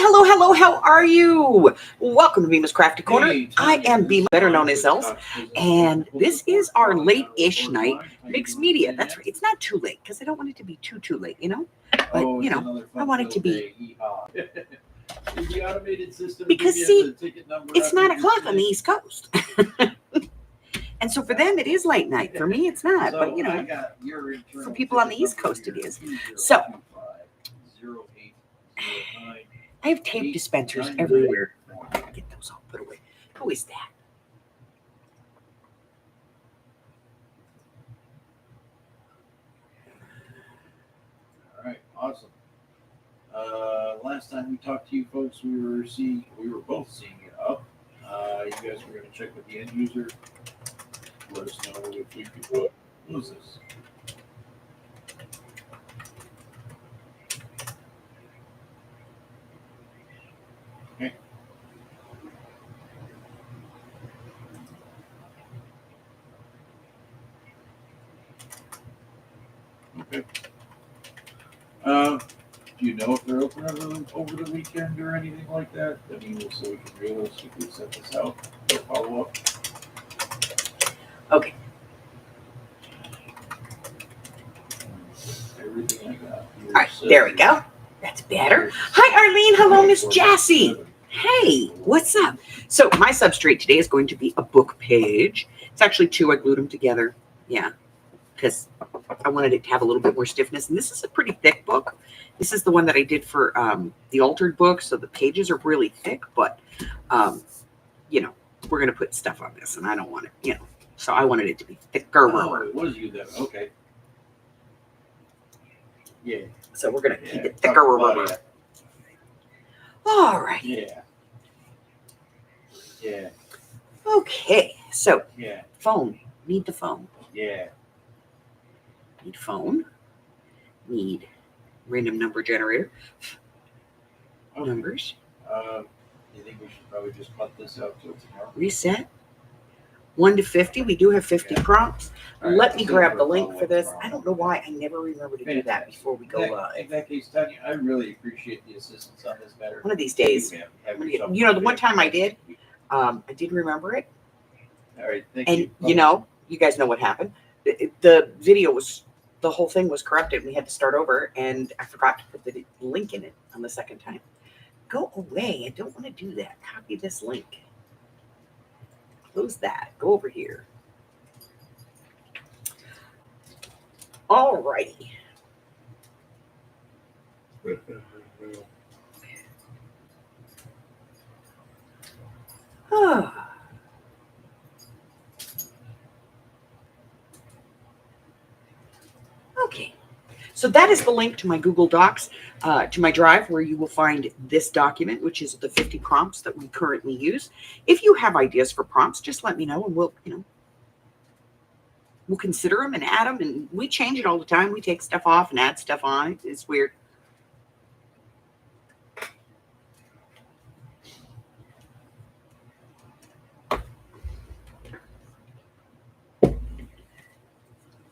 Hello. How are you? Welcome to Bemis Crafty Corner. Hey, I Tanya, am this Bemis, is better known Mike as with Els, Talk Business and We'll this report is our calling late-ish out night How you mixed doing media. today, That's man? right. It's not too late because I don't want it to be too late, you know. But Oh, you it's know, another I fun want it to filled be day. Yeehaw. Is the automated system because give you see, the ticket number it's after your 9 o'clock on the today? East Coast, and so for them it is late night. For me, it's not. But So you I know, got your internal for people on the ticket East number Coast, it here, is. So 2025-0809. I have tape dispensers everywhere. Get those all put away. Who is that? All right, awesome. Last time we talked to you folks, we were both seeing it up. You guys were going to check with the end user. Let us know if we could put. What was this? Okay. Okay. Do you know if they're open over the weekend or anything like that? I mean, so we can realistically set this out for follow up. Okay. Everything I got. All right, there we go. That's better. Hi, Arlene. Hello, Miss Jassy. Hey, what's up? So my substrate today is going to be a book page. It's actually two. I glued them together. Yeah, because I wanted it to have a little bit more stiffness. And this is a pretty thick book. This is the one that I did for the altered book. So the pages are really thick, but, you know, we're going to put stuff on this. And I don't want it, you know. So I wanted it to be thicker. Oh, it was you then. Okay. Yeah. So we're going to keep it Talk thicker. about it. All right. Yeah. Yeah. Okay. So Yeah. phone. Need the phone. Yeah. Need phone. Need random number generator. Okay. Numbers. You think we should probably just cut this out till tomorrow? Reset. 1 to 50. We do have 50 prompts. All right, Let me so grab we'll the link follow for up this. tomorrow. I don't know why I never remember to do that before we go In live. that case, Tanya, I really appreciate the assistance on this matter. One of these days, you know, the one time I did remember it. All right, thank And you. you know, you guys know what happened. The video was, the whole thing was corrupted. We had to start over, and I forgot to put the link in it on the second time. Go away. I don't want to do that. Copy this link. Close that. Go over here. All righty. Okay. So that is the link to my Google Docs, to my drive, where you will find this document, which is the 50 prompts that we currently use. If you have ideas for prompts, just let me know, and we'll consider them and add them. And we change it all the time. We take stuff off and add stuff on. It's weird.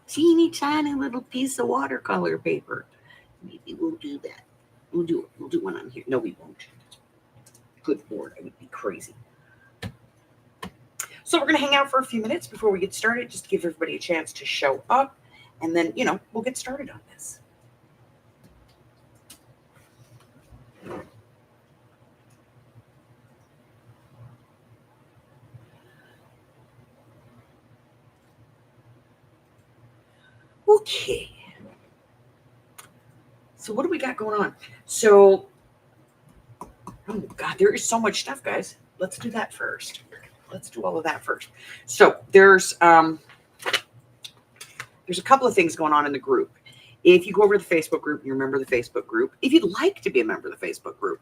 Teeny tiny little piece of watercolor paper. Maybe we'll do that. We'll do it. We'll do one on here. No, we won't. Good Lord, I would be crazy. So we're going to hang out for a few minutes before we get started, just to give everybody a chance to show up. And then, you know, we'll get started on this. Okay. So what do we got going on? So, oh God, there is so much stuff, guys. Let's do that first. Let's do all of that first. So there's a couple of things going on in the group. If you go over to the Facebook group and you're a member of the Facebook group, if you'd like to be a member of the Facebook group,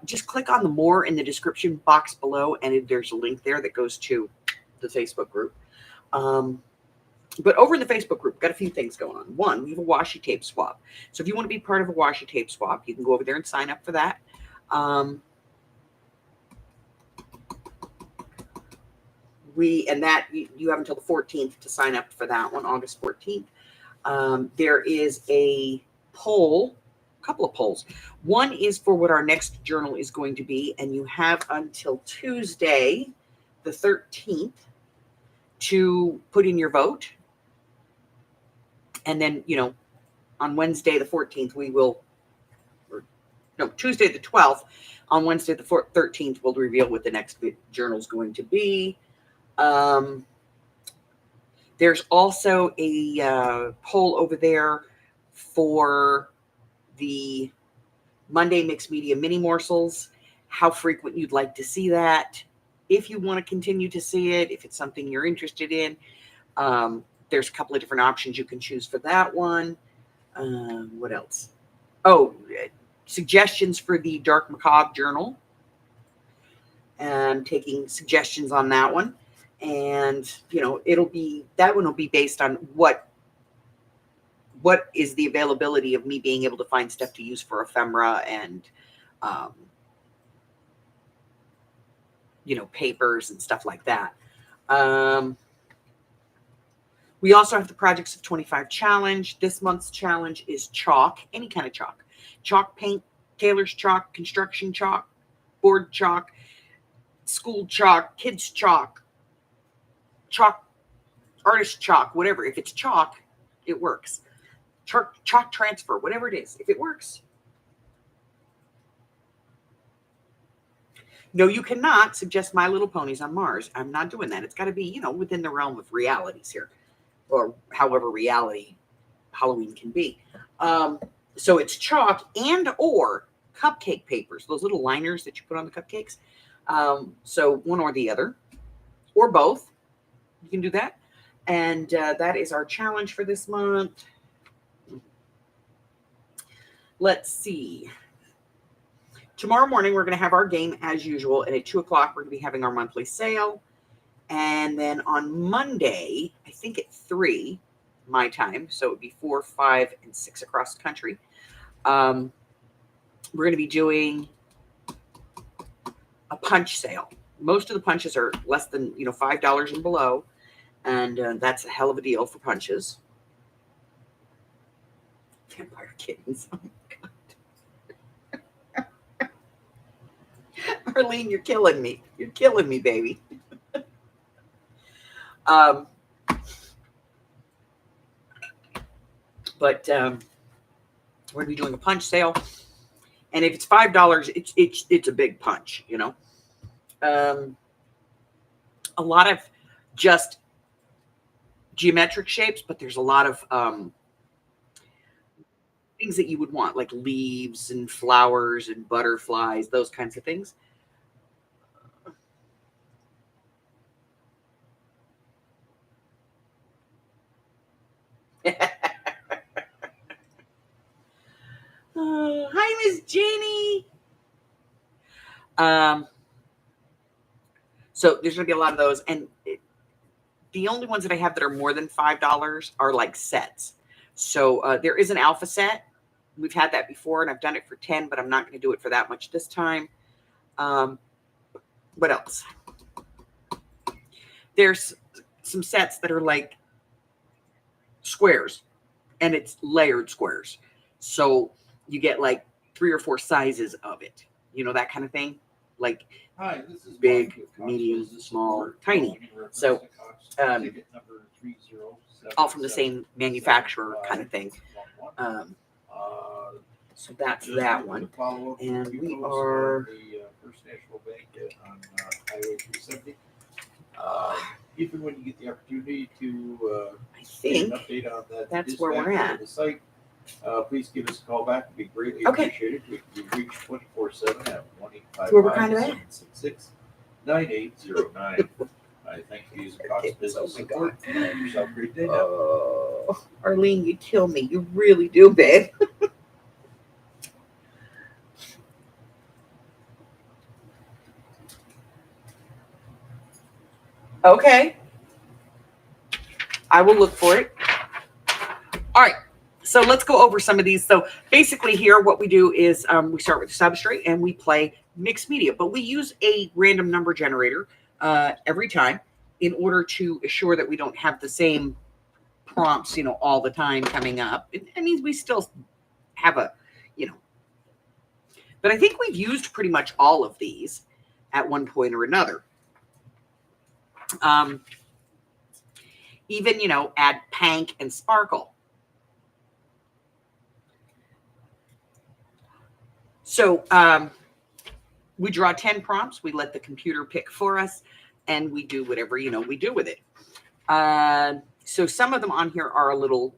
just click on the more in the description box below, and there's a link there that goes to the Facebook group. But over in the Facebook group, we've got a few things going on. One, we have a washi tape swap. So if you want to be part of a washi tape swap, you can go over there and sign up for that. You have until the 14th to sign up for that one, August 14th. There is a poll couple of polls. One is for what our next journal is going to be, and you have until Tuesday, the 13th, to put in your vote. And then, on Wednesday, the 14th, Tuesday, the 12th, on Wednesday, the 13th, we'll reveal what the next journal is going to be. There's also a poll over there for the Monday Mixed Media Mini Morsels, how frequent you'd like to see that, if you want to continue to see it, if it's something you're interested in. There's a couple of different options you can choose for that one. What else? Oh, suggestions for the Dark Macabre Journal. Taking suggestions on that one. And, that one will be based on what is the availability of me being able to find stuff to use for ephemera and, papers and stuff like that. We also have the Projects of 25 challenge. This month's challenge is chalk, any kind of chalk. Chalk paint, tailor's chalk, construction chalk, board chalk, school chalk, kids chalk, artist chalk, whatever. If it's chalk, it works. Chalk transfer, whatever it is, if it works. No, you cannot suggest My Little Ponies on Mars. I'm not doing that. It's got to be, within the realm of realities here, or however reality Halloween can be. So it's chalk and or cupcake papers, those little liners that you put on the cupcakes. So one or the other, or both. You can do that. And that is our challenge for this month. Let's see. Tomorrow morning, we're going to have our game as usual. And at 2 o'clock, we're going to be having our monthly sale. And then on Monday, I think at 3, my time, so it would be 4, 5, and 6 across the country, we're going to be doing a punch sale. Most of the punches are less than, $5 and below. And that's a hell of a deal for punches. Vampire kittens. Oh, my God. Arlene, you're killing me. You're killing me, baby. But we're going to be doing a punch sale. And if it's $5, it's a big punch, a lot of just geometric shapes, but there's a lot of things that you would want, like leaves and flowers and butterflies, those kinds of things. Hi, Miss Jeannie. So there's going to be a lot of those. And the only ones that I have that are more than $5 are like sets. So there is an alpha set. We've had that before, and I've done it for 10, but I'm not going to do it for that much this time. What else? There's some sets that are like squares, and it's layered squares. So you get like 3 or 4 sizes of it. That kind of thing. Like Hi, this is big, medium, small, tiny. So all from the same manufacturer kind of thing. So that's that one. And we are the First National Bank on Highway 370. If and when you get the opportunity to I think an update on that, that's where we're at. The site, please give us a call back. It'd be greatly Okay. appreciated. We reach 24/7 at 1-855-766-9809. Where we're kind of at. I thank you for Cox Business Oh my support. God. Have yourself a great day now. Oh, Arlene, you kill me. You really do, babe. Okay. I will look for it. All right. So let's go over some of these. So basically here, what we do is we start with the substrate and we play mixed media, but we use a random number generator every time in order to assure that we don't have the same prompts, all the time coming up. It means we still have a, you know. But I think we've used pretty much all of these at one point or another. Even, add Pank and Sparkle. So we draw 10 prompts. We let the computer pick for us, and we do whatever, we do with it. So some of them on here are a little,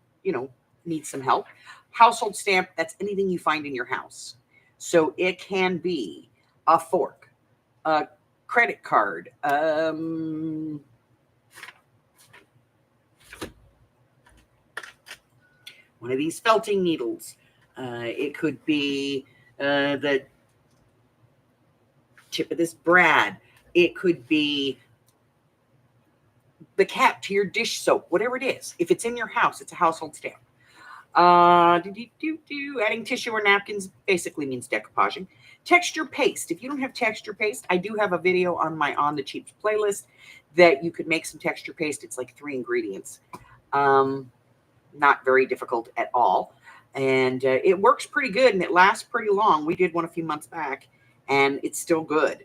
need some help. Household stamp, that's anything you find in your house. So it can be a fork, a credit card, one of these felting needles. It could be the tip of this brad. It could be the cap to your dish soap, whatever it is. If it's in your house, it's a household stamp. Adding tissue or napkins basically means decoupaging. Texture paste. If you don't have texture paste, I do have a video on my On the Cheap playlist that you could make some texture paste. It's like 3 ingredients. Not very difficult at all. And it works pretty good and it lasts pretty long. We did one a few months back and it's still good.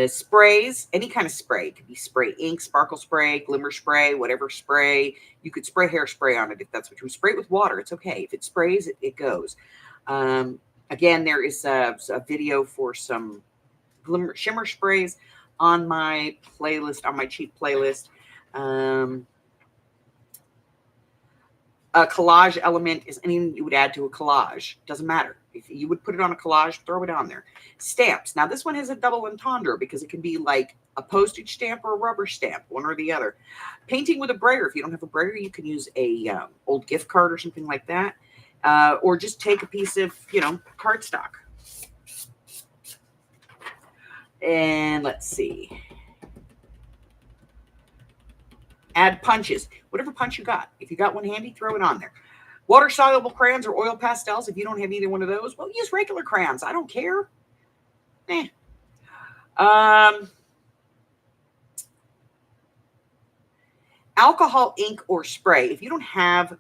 Sprays, any kind of spray. It could be spray ink, sparkle spray, glimmer spray, whatever spray. You could spray hairspray on it if that's what you spray it with water. It's okay. If it sprays, it goes. Again, there is a video for some glimmer shimmer sprays on my playlist, on my cheap playlist. A collage element is anything you would add to a collage. Doesn't matter. If you would put it on a collage, throw it on there. Stamps. Now, this one has a double entendre because it can be like a postage stamp or a rubber stamp, one or the other. Painting with a brayer. If you don't have a brayer, you can use a old gift card or something like that. Or just take a piece of, cardstock. And let's see. Add punches. Whatever punch you got. If you got one handy, throw it on there. Water-soluble crayons or oil pastels. If you don't have either one of those, well, use regular crayons. I don't care. Alcohol, ink, or spray. If you don't have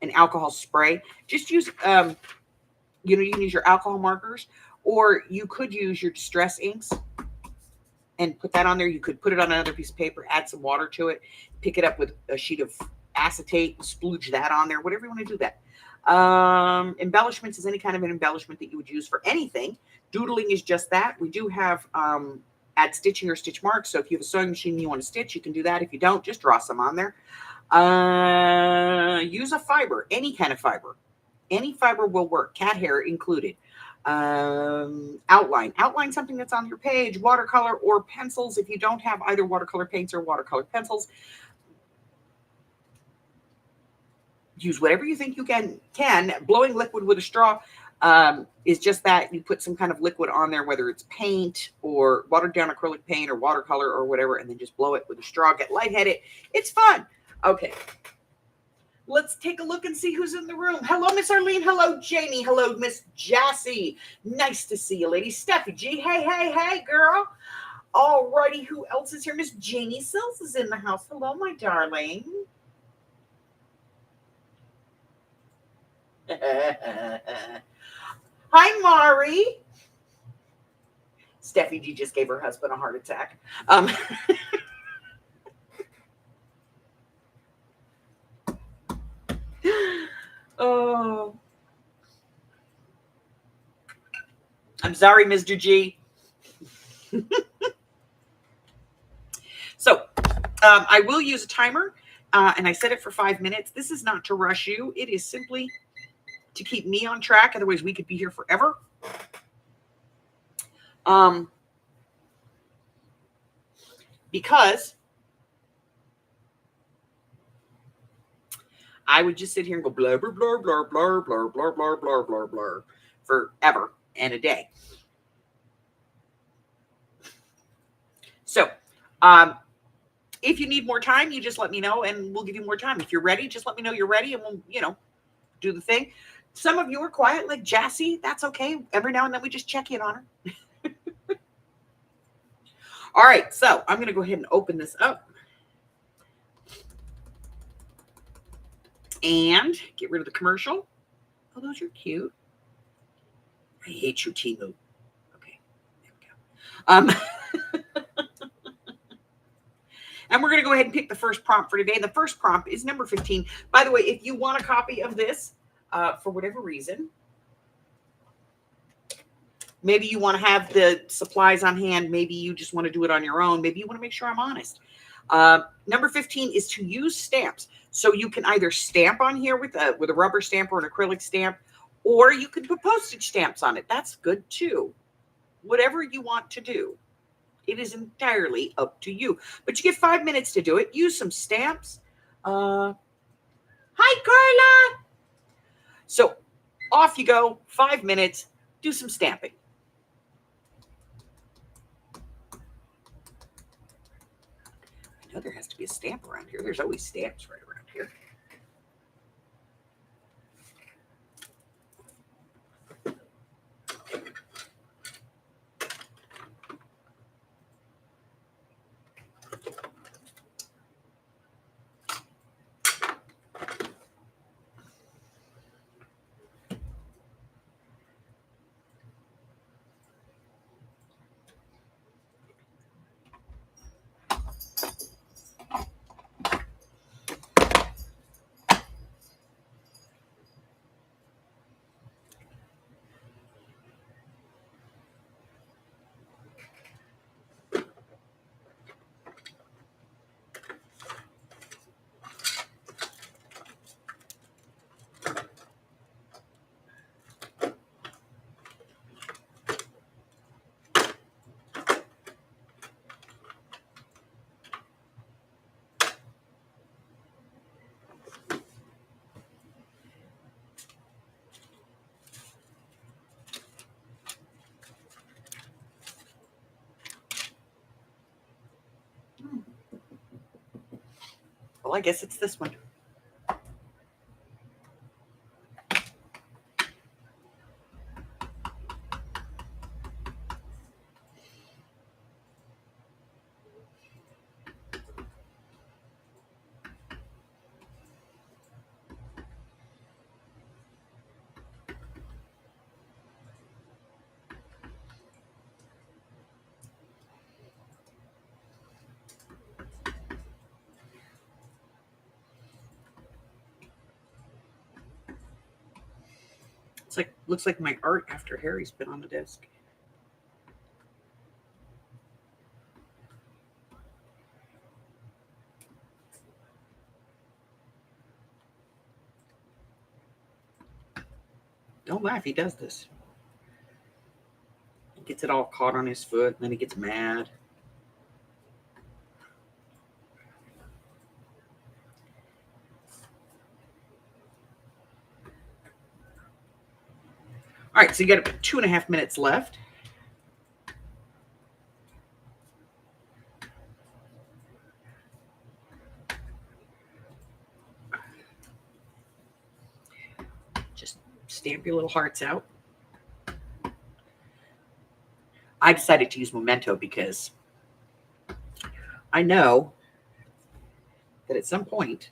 an alcohol spray, just use, you can use your alcohol markers, or you could use your distress inks and put that on there. You could put it on another piece of paper, add some water to it, pick it up with a sheet of acetate, splooge that on there, whatever you want to do that. Embellishments is any kind of an embellishment that you would use for anything. Doodling is just that. We do have add stitching or stitch marks. So if you have a sewing machine and you want to stitch, you can do that. If you don't, just draw some on there. Use a fiber, any kind of fiber. Any fiber will work, cat hair included. Outline something that's on your page, watercolor or pencils. If you don't have either watercolor paints or watercolor pencils, use whatever you think you can. Blowing liquid with a straw is just that. You put some kind of liquid on there, whether it's paint or watered down acrylic paint or watercolor or whatever, and then just blow it with a straw, get lightheaded. It's fun. Okay. Let's take a look and see who's in the room. Hello, Miss Arlene. Hello, Janie. Hello, Miss Jassy. Nice to see you, lady. Steffi G. Hey, girl. All righty. Who else is here? Miss Janie Sills is in the house. Hello, my darling. Hi, Mari. Steffi G just gave her husband a heart attack. Oh, I'm sorry, Mr. G. So, I will use a timer, and I set it for 5 minutes. This is not to rush you. It is simply to keep me on track. Otherwise, we could be here forever. Because I would just sit here and go blah, blah, blah, blah, blah, blah, blah, blah, blah, blah, blah, forever and a day. So, if you need more time, you just let me know and we'll give you more time. If you're ready, just let me know you're ready and we'll, do the thing. Some of you are quiet, like Jassy. That's okay. Every now and then we just check in on her. All right. So I'm going to go ahead and open this up. And get rid of the commercial. Oh, those are cute. I hate you, Timu. Okay, there we go. And we're going to go ahead and pick the first prompt for today. The first prompt is number 15. By the way, if you want a copy of this for whatever reason, maybe you want to have the supplies on hand. Maybe you just want to do it on your own. Maybe you want to make sure I'm honest. Number 15 is to use stamps. So you can either stamp on here with a rubber stamp or an acrylic stamp, or you could put postage stamps on it. That's good too. Whatever you want to do. It is entirely up to you. But you get 5 minutes to do it. Use some stamps. Hi, Carla. So off you go. 5 minutes. Do some stamping. I know there has to be a stamp around here. There's always stamps right around here. Well, I guess it's this one. Looks like my art after Harry's been on the desk. Don't laugh, he does this. He gets it all caught on his foot, and then he gets mad. All right, so you got about 2.5 minutes left. Just stamp your little hearts out. I decided to use Memento because I know that at some point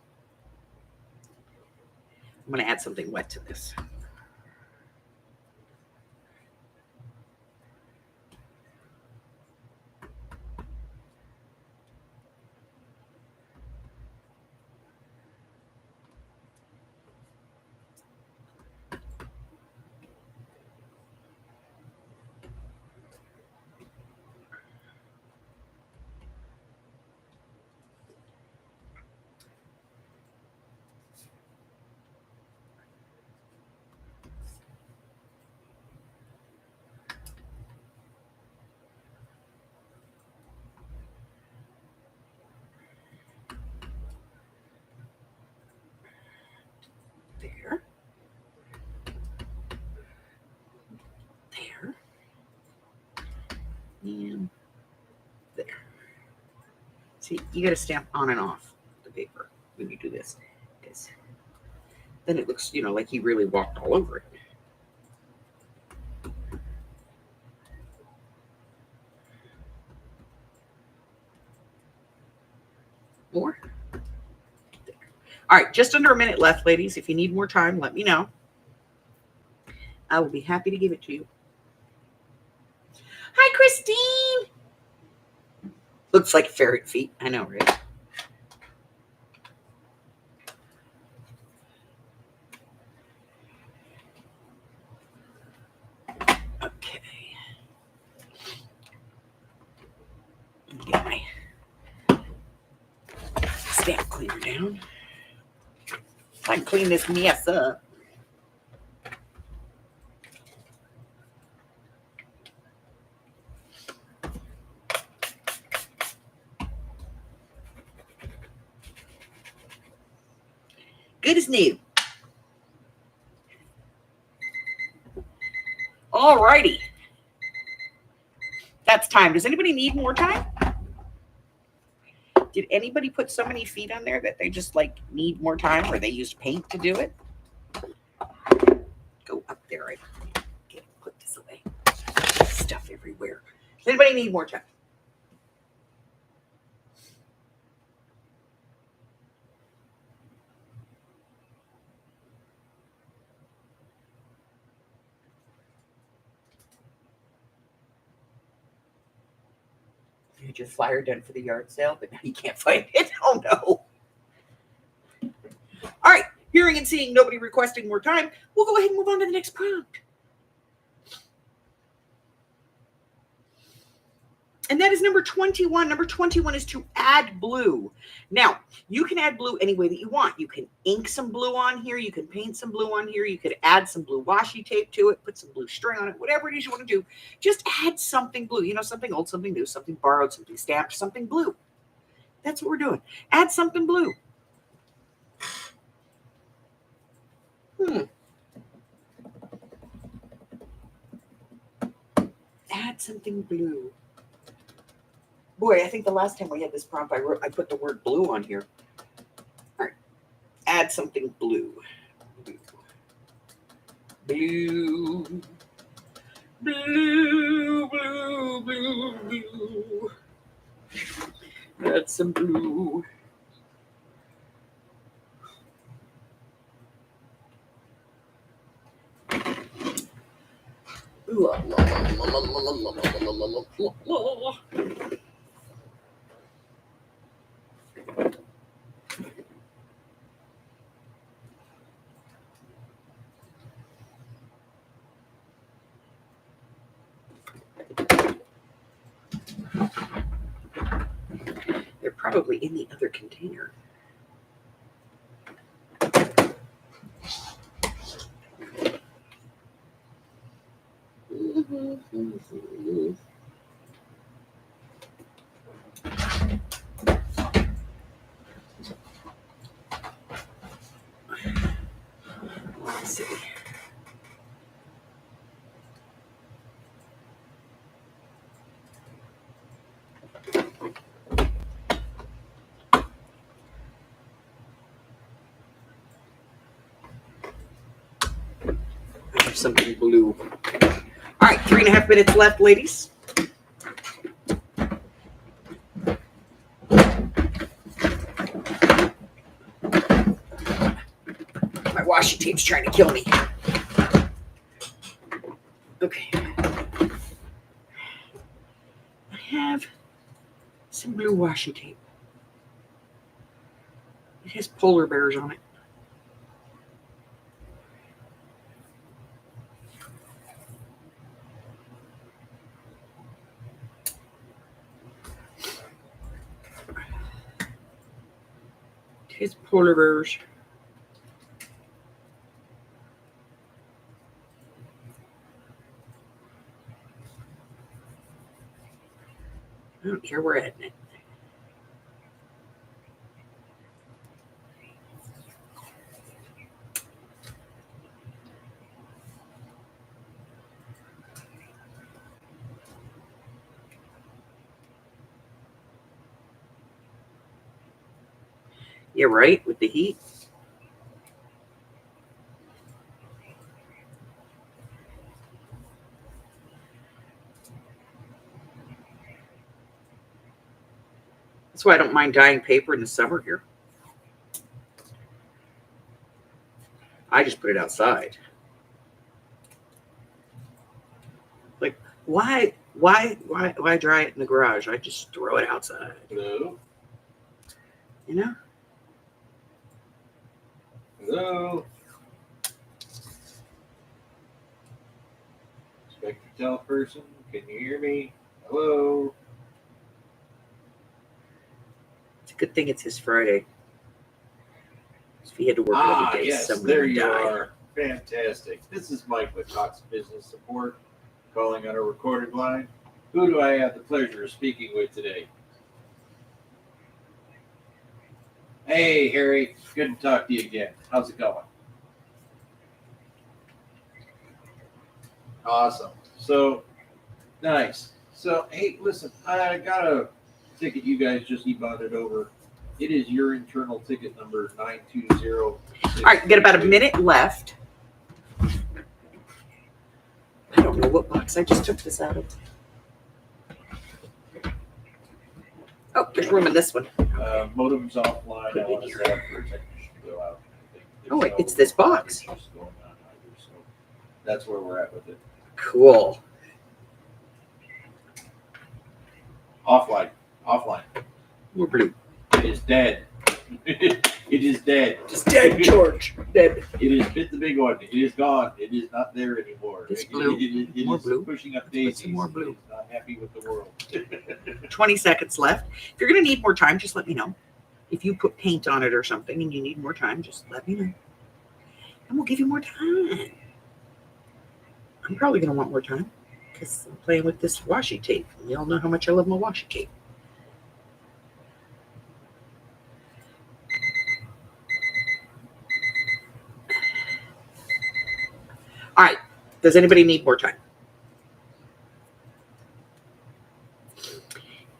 I'm going to add something wet to this. There. There. And there. See, you got to stamp on and off the paper when you do this. Because then it looks, like he really walked all over it. More. There. All right, just under a minute left, ladies. If you need more time, let me know. I will be happy to give it to you. Hi, Christine. Looks like ferret feet. I know, right? Okay. Get my stamp cleaner down. I can clean this mess up. Good as new. All righty. That's time. Does anybody need more time? Did anybody put so many feet on there that they just like need more time, or they used paint to do it? Go up there and put this away. Stuff everywhere. Does anybody need more time? You had your flyer done for the yard sale, but now you can't find it. Oh no. All right. Hearing and seeing nobody requesting more time, we'll go ahead and move on to the next prompt. And that is number 21. Number 21 is to add blue. Now, you can add blue any way that you want. You can ink some blue on here. You can paint some blue on here. You could add some blue washi tape to it, put some blue string on it, whatever it is you want to do. Just add something blue. You know, something old, something new, something borrowed, something stamped, something blue. That's what we're doing. Add something blue. Add something blue. Boy, I think the last time we had this prompt, I put the word blue on here. All right. Add something blue. Blue. Blue, blue, blue, blue. Add some blue. La, la, la, la, la, la, la, la, la, la. They're probably in the other container. Let's see. I have something blue. All right, 3.5 minutes left, ladies. My washi tape's trying to kill me. Okay. I have some blue washi tape. It has polar bears on it. It has polar bears. I don't care where we're adding it. Yeah, right, with the heat. That's why I don't mind dyeing paper in the summer here. I just put it outside. Like, why Why dry it in the garage? I just throw it outside. Hello? You know? Hello? Spectre Teleperson, can you hear me? Hello? It's a good thing it's his Friday. If he had to work every day, Yes, someone there would you die. are. Fantastic. This is Mike with Cox Business Support, calling on a recorded line. Who do I have the pleasure of speaking with today? Hey, Harry. Good to talk to you again. How's it going? Awesome. So, nice. So, hey, listen, I got a ticket you guys just e-bonded over. It is your internal ticket number 920. All right, got about a minute left. I don't know what box I just took this out of. Oh, there's room in this one. Modem's offline. Put it I want in to here. set up for a technician to go out. Oh, wait, it's this box. Issues going on either, so that's where we're at with it. Cool. Offline. More blue. It is dead. It is dead. Just dead, George. Dead. It has bit the big one. It is gone. It is not there anymore. It's blue. It More is blue. pushing up Put daisies. some more blue. It is not happy with the world. 20 seconds left. If you're going to need more time, just let me know. If you put paint on it or something and you need more time, just let me know. And we'll give you more time. I'm probably going to want more time because I'm playing with this washi tape. Y'all know how much I love my washi tape. All right. Does anybody need more time?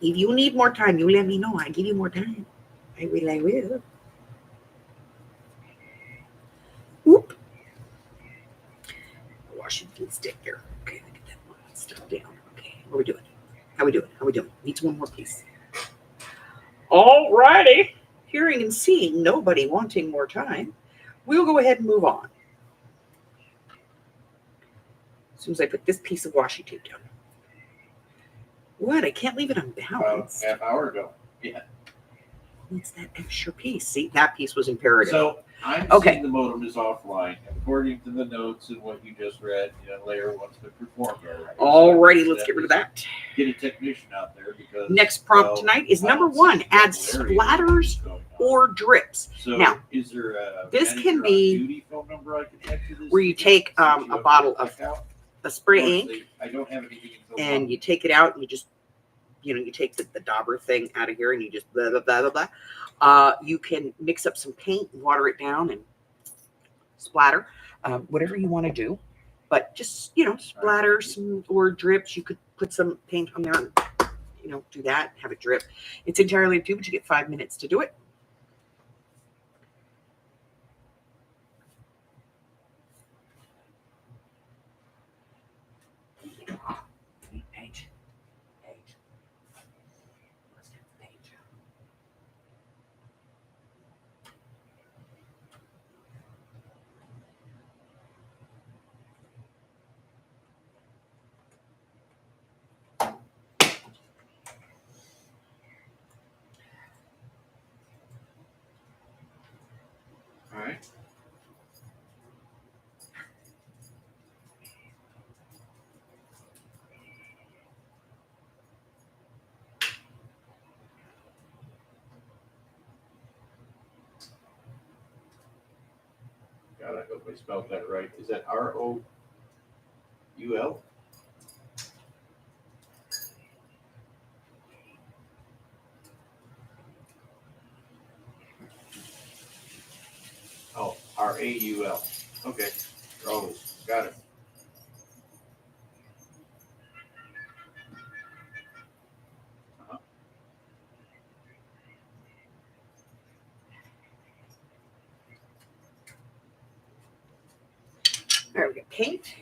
If you need more time, you let me know. I give you more time. I will. Whoop. Washington stick here. Okay, look at that one. Stuff down. Okay, what are we doing? How we doing? Needs one more piece. All righty. Hearing and seeing nobody wanting more time, we'll go ahead and move on. As soon as I put this piece of washi tape down. What? I can't leave it unbalanced. Half hour ago. Yeah. It's that extra piece. See, that piece was imperative. So I'm Okay. seeing the modem is offline. According to the notes and what you just read, layer one's been performed already. Alrighty, So let's get rid of that. Get a technician out there because Next prompt tonight is number one, add splatters or drips. So now, is there a this can manager on be duty phone number I can text you this where you weekend? take Since you a have bottle to of check out? a spray ink Honestly, I don't have anything until and you take it out and you just, you take the dauber thing out of here and you just blah, blah, blah, blah, blah. You can mix up some paint, water it down and splatter, whatever you want to do. But just, splatter some or drips. You could put some paint on there and, do that, have it drip. It's entirely up to you, but you get 5 minutes to do it. Page. Let's get the page. All right. God, I hope I spelled that right. Is that Roul? Oh, Raul. Okay. Raul. Got it. All right, we got paint.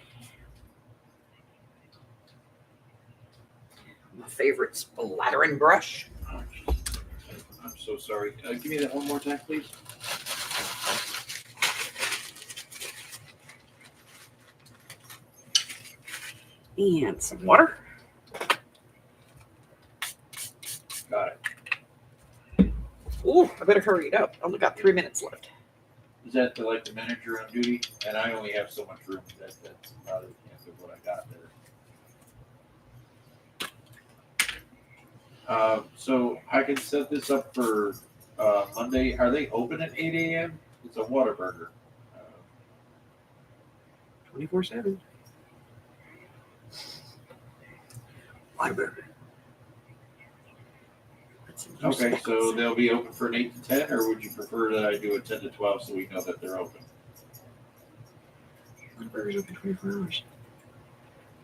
My favorite splattering brush. Oh, I'm so sorry. Give me that one more time, please. And some water. Oh, I better hurry it up. I only got 3 minutes left. Is that the manager on duty? And I only have so much room. That's about it. What I got there. So I can set this up for Monday. Are they open at 8 a.m.? It's a Whataburger. 24/7. Whataburger. Okay, so they'll be open for an 8 to 10, or would you prefer that I do a 10 to 12 so we know that they're open? Whataburger's open 24 hours.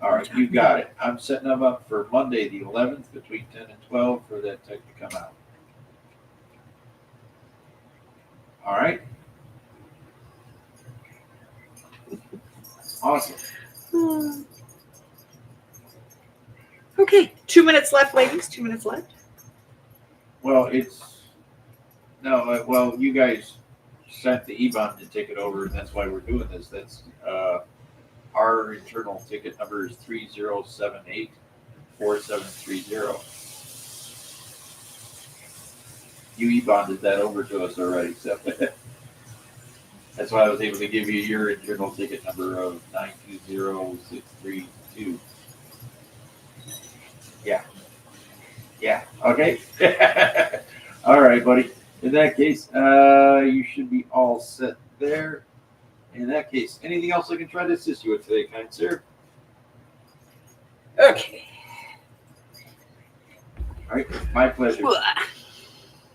All right, you got it. I'm setting them up for Monday the 11th between 10 and 12 for that tech to come out. All right. Awesome. Okay, 2 minutes left, ladies. 2 minutes left. Well, you guys sent the E-Bond to take it over, and that's why we're doing this. That's our internal ticket number is 30784730. You E-bonded that over to us already, so that's why I was able to give you your internal ticket number of 920632. Yeah. Okay. All right, buddy. In that case, you should be all set there. In that case, anything else I can try to assist you with today, kind sir? Okay. All right. My pleasure.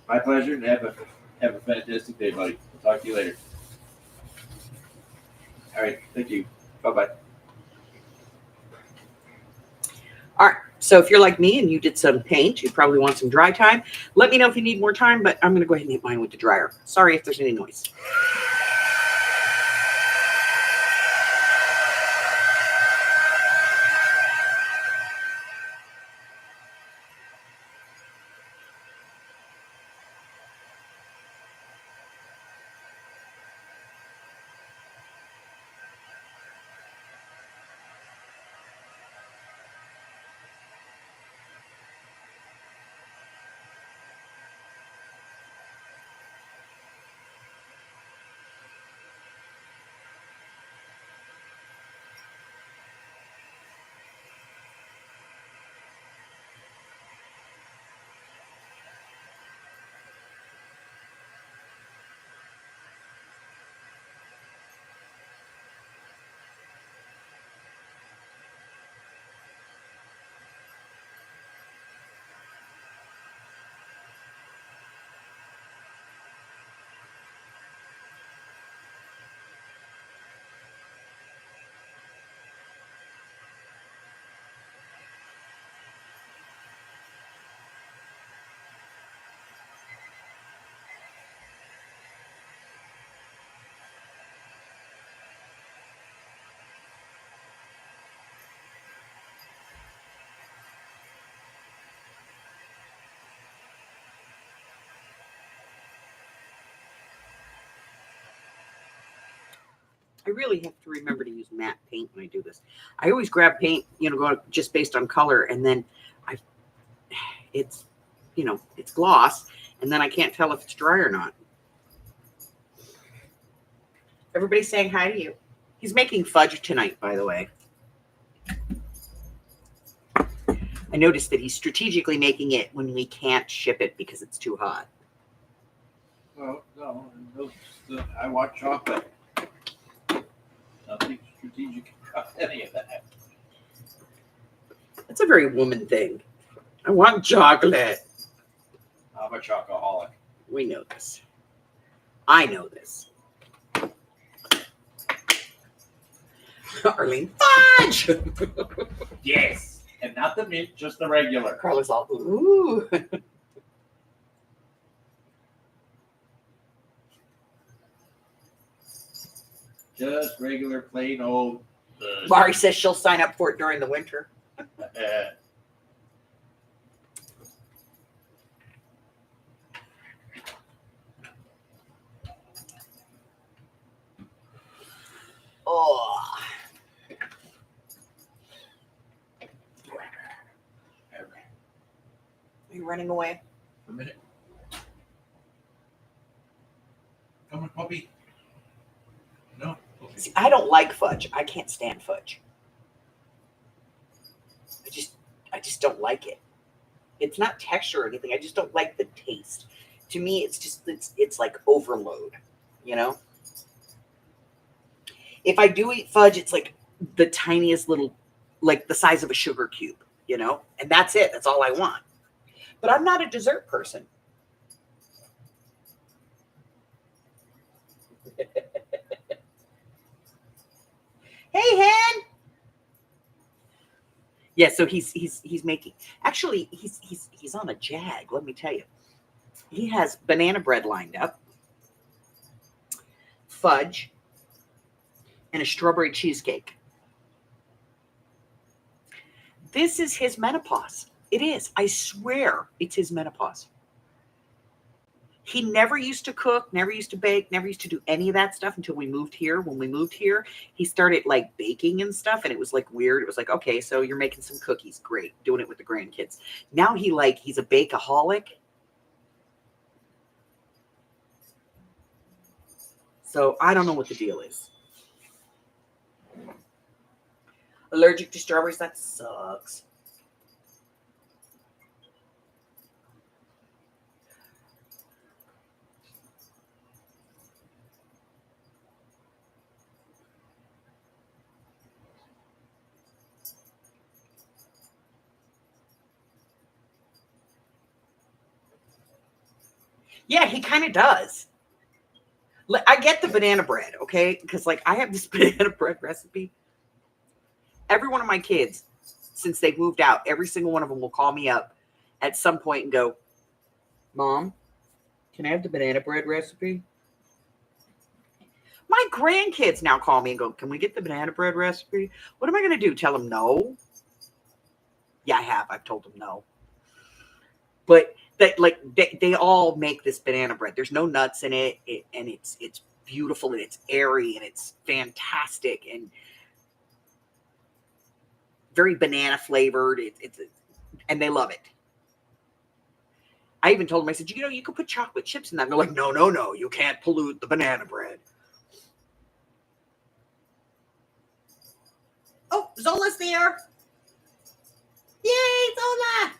My pleasure, and have a fantastic day, buddy. I'll talk to you later. All right. Thank you. Bye-bye. All right. So if you're like me and you did some paint, you probably want some dry time. Let me know if you need more time, but I'm going to go ahead and hit mine with the dryer. Sorry if there's any noise. I really have to remember to use matte paint when I do this. I always grab paint, go just based on color, and then it's gloss, and then I can't tell if it's dry or not. Everybody's saying hi to you. He's making fudge tonight, by the way. I noticed that he's strategically making it when we can't ship it because it's too hot. Well, no, I want chocolate. Nothing strategic about any of that. That's a very woman thing. I want chocolate. I'm a chocoholic. We know this. I know this. Arlene, fudge! Yes. And not the mint, just the regular. Carla's all, ooh. Just regular, plain old. Mari says she'll sign up for it during the winter. Oh. Are you running away? A minute. See, I don't like fudge. I can't stand fudge. I just don't like it. It's not texture or anything. I just don't like the taste. To me, it's like overload, you know? If I do eat fudge, it's like the tiniest little, like the size of a sugar cube, you know? And that's it. That's all I want. But I'm not a dessert person. Hey, Hen. Yeah, so he's making. Actually, he's on a jag. Let me tell you, he has banana bread lined up, fudge, and a strawberry cheesecake. This is his menopause. It is. I swear, it's his menopause. He never used to cook, never used to bake, never used to do any of that stuff until we moved here. When we moved here, he started like baking and stuff, and it was like weird. It was like, okay, so you're making some cookies. Great. Doing it with the grandkids. Now he's a bakeaholic. So I don't know what the deal is. Allergic to strawberries? That sucks. Yeah, he kind of does. I get the banana bread, okay? Because like I have this banana bread recipe. Every one of my kids, since they moved out, every single one of them will call me up at some point and go, Mom, can I have the banana bread recipe? My grandkids now call me and go, can we get the banana bread recipe? What am I going to do? Tell them no? Yeah, I have. I've told them no. But they all make this banana bread. There's no nuts in it, and it's beautiful, and it's airy, and it's fantastic, and very banana flavored. And they love it. I even told them, I said, you can put chocolate chips in that. And they're like, no, you can't pollute the banana bread. Oh, Zola's there. Yay, Zola.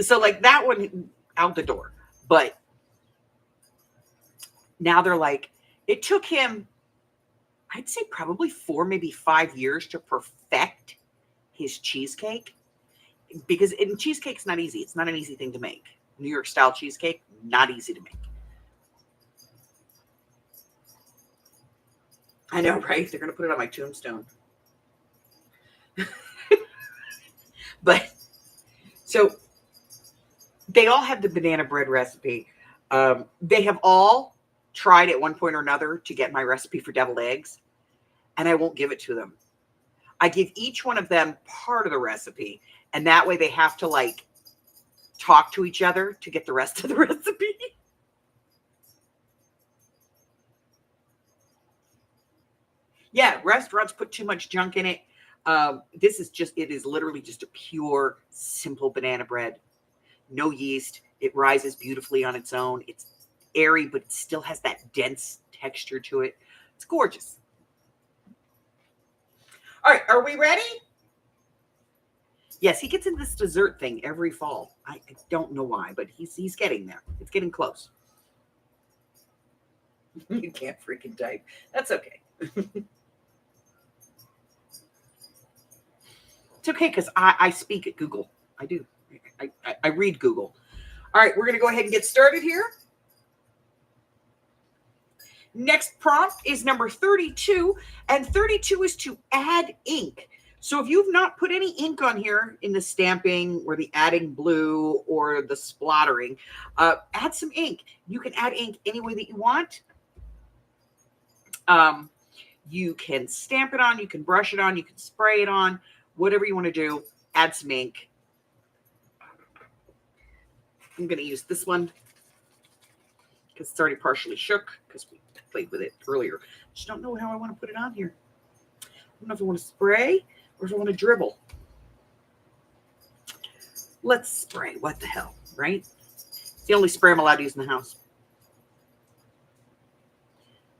So like that one out the door. But now they're like, it took him, I'd say probably 4, maybe 5 years to perfect his cheesecake. Because cheesecake's not easy. It's not an easy thing to make. New York style cheesecake, not easy to make. I know, right? They're going to put it on my tombstone. But so they all have the banana bread recipe. They have all tried at one point or another to get my recipe for deviled eggs, and I won't give it to them. I give each one of them part of the recipe, and that way they have to like talk to each other to get the rest of the recipe. Yeah, restaurants put too much junk in it. It is literally just a pure, simple banana bread. No yeast. It rises beautifully on its own. It's airy, but it still has that dense texture to it. It's gorgeous. All right, are we ready? Yes, he gets in this dessert thing every fall. I don't know why, but he's getting there. It's getting close. You can't freaking type. That's okay. It's okay because I speak at Google. I do. I read Google. All right, we're going to go ahead and get started here. Next prompt is number 32, and 32 is to add ink. So if you've not put any ink on here in the stamping or the adding blue or the splattering, add some ink. You can add ink any way that you want. You can stamp it on, you can brush it on, you can spray it on, whatever you want to do, add some ink. I'm going to use this one because it's already partially shook because we played with it earlier. Just don't know how I want to put it on here. I don't know if I want to spray or if I want to dribble. Let's spray. What the hell, right? It's the only spray I'm allowed to use in the house.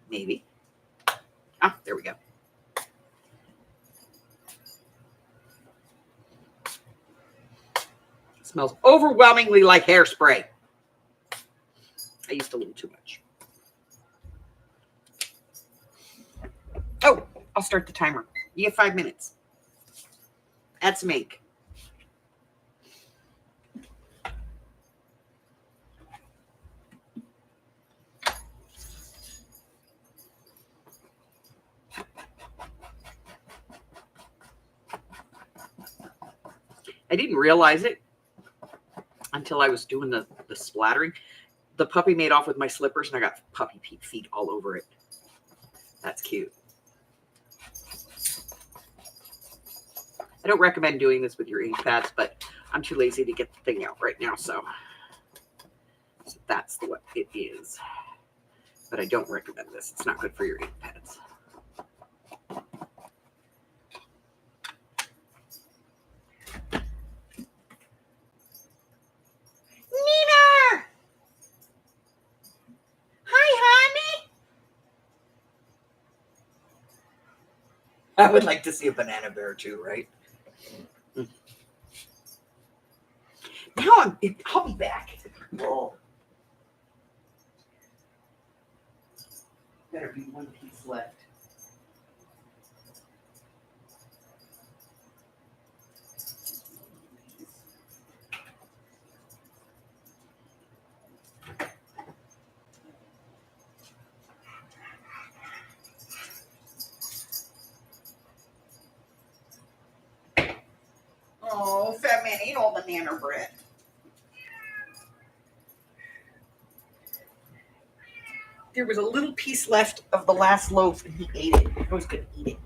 Maybe. Ah, there we go. It smells overwhelmingly like hairspray. I used a little too much. Oh, I'll start the timer. You get 5 minutes. Add some ink. I didn't realize it until I was doing the splattering. The puppy made off with my slippers and I got puppy feet all over it. That's cute. I don't recommend doing this with your ink pads, but I'm too lazy to get the thing out right now, so that's what it is. But I don't recommend this. It's not good for your ink pads. Nina! Hi, honey! I would like to see a banana bear too, right? Now I'll be back. Oh. Better be one piece left. Oh, fat man ate all banana bread. There was a little piece left of the last loaf and he ate it. I was going to eat it.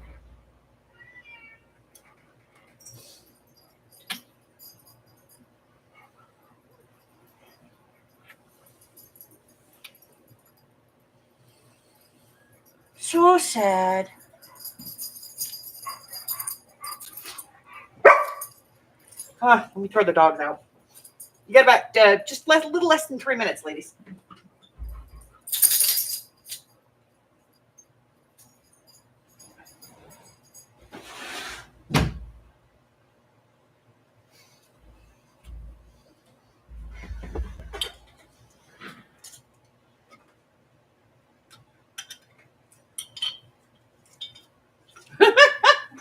So sad. Let me throw the dogs out. You got about just a little less than 3 minutes, ladies.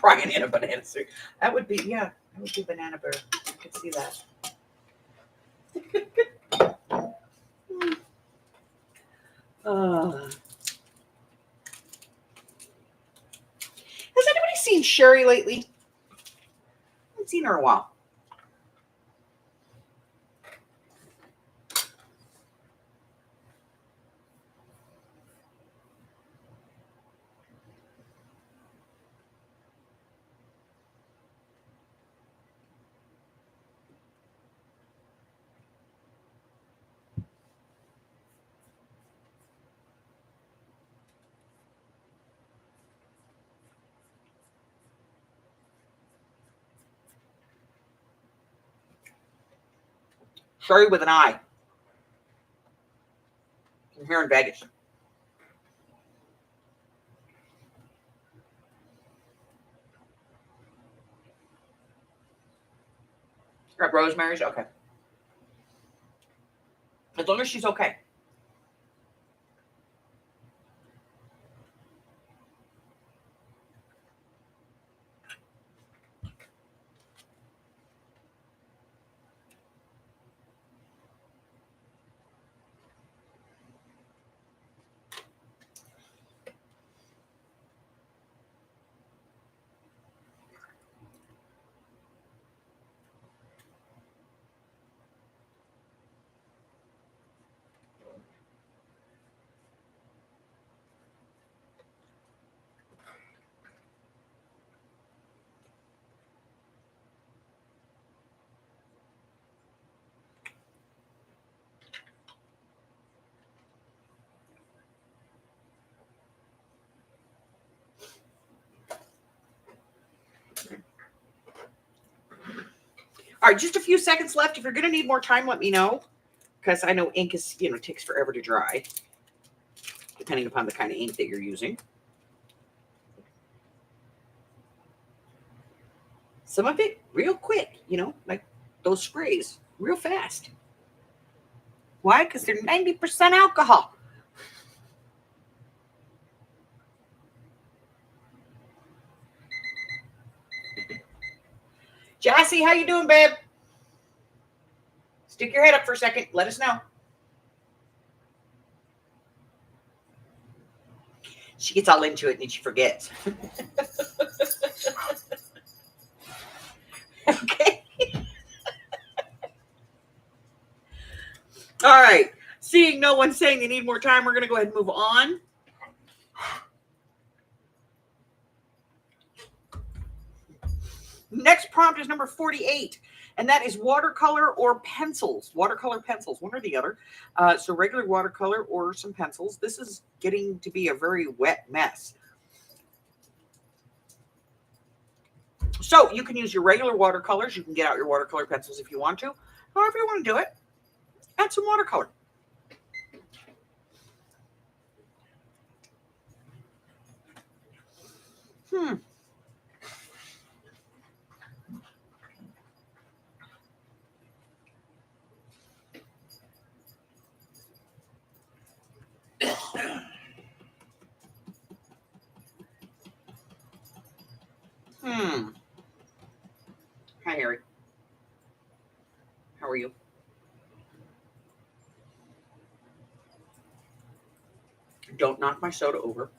Brian in a banana suit. That would be, yeah, that would be banana bear. I could see that. Has anybody seen Sherry lately? I haven't seen her in a while. Sherry with an I. From here in Vegas. You're at Rosemary's? Okay. As long as she's okay. All right, just a few seconds left. If you're going to need more time, let me know. Because I know ink is, takes forever to dry. depending upon the kind of ink that you're using. Some of it real quick, like those sprays, real fast. Why? Because they're 90% alcohol. Jassy, how you doing, babe? Stick your head up for a second. Let us know. She gets all into it and then she forgets. Okay. All right. Seeing no one saying they need more time, we're going to go ahead and move on. Next prompt is number 48, and that is watercolor or pencils. Watercolor pencils, one or the other. So regular watercolor or some pencils. This is getting to be a very wet mess. So you can use your regular watercolors. You can get out your watercolor pencils if you want to. However you want to do it, add some watercolor. Hi, Harry. How are you? Don't knock my soda over.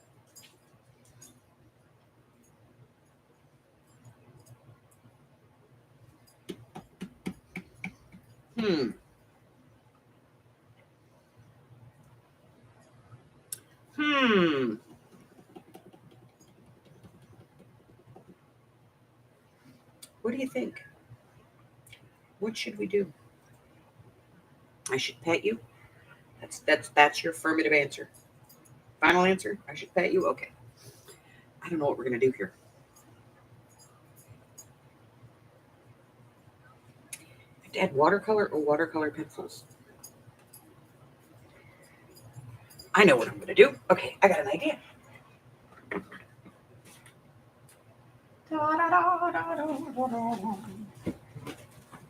What do you think? What should we do? I should pet you? That's your affirmative answer. Final answer? I should pet you? Okay. I don't know what we're going to do here. Add watercolor or watercolor pencils? I know what I'm going to do. Okay, I got an idea.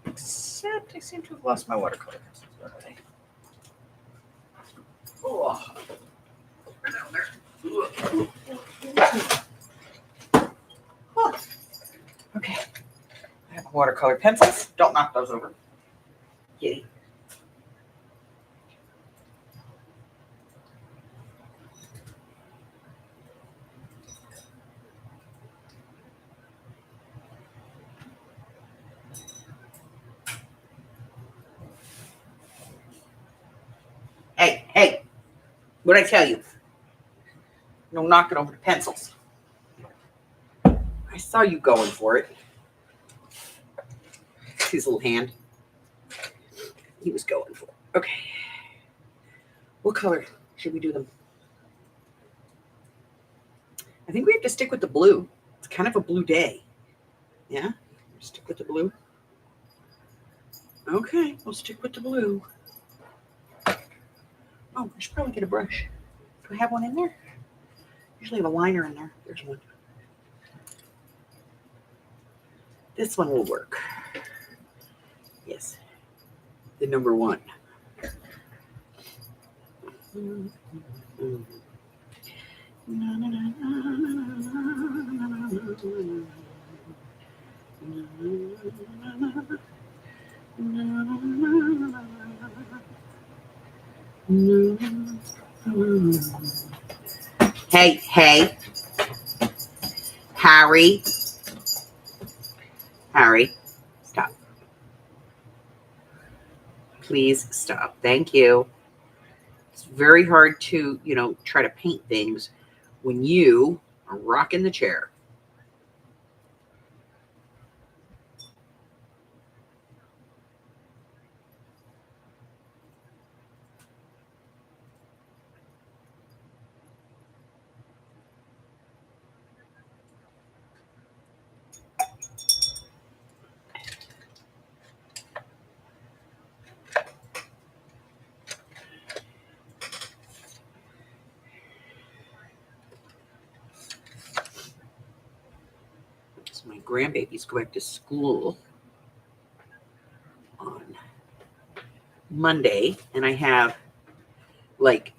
Except I seem to have lost my watercolor pencils. Where are they? Oh, they're down there. Oh. Okay. I have watercolor pencils. Don't knock those over. Kitty. Hey, what'd I tell you? No knocking over the pencils. I saw you going for it. His little hand. He was going for it. Okay. What color should we do them? I think we have to stick with the blue. It's kind of a blue day. Yeah? Stick with the blue. Okay, we'll stick with the blue. Oh, I should probably get a brush. Do I have one in there? Usually have a liner in there. There's one. This one will work. Yes. The number one. Hey, Harry, stop. Please stop. Thank you. It's very hard to, try to paint things when you are rocking the chair. grandbabies go back to school on Monday, and I have like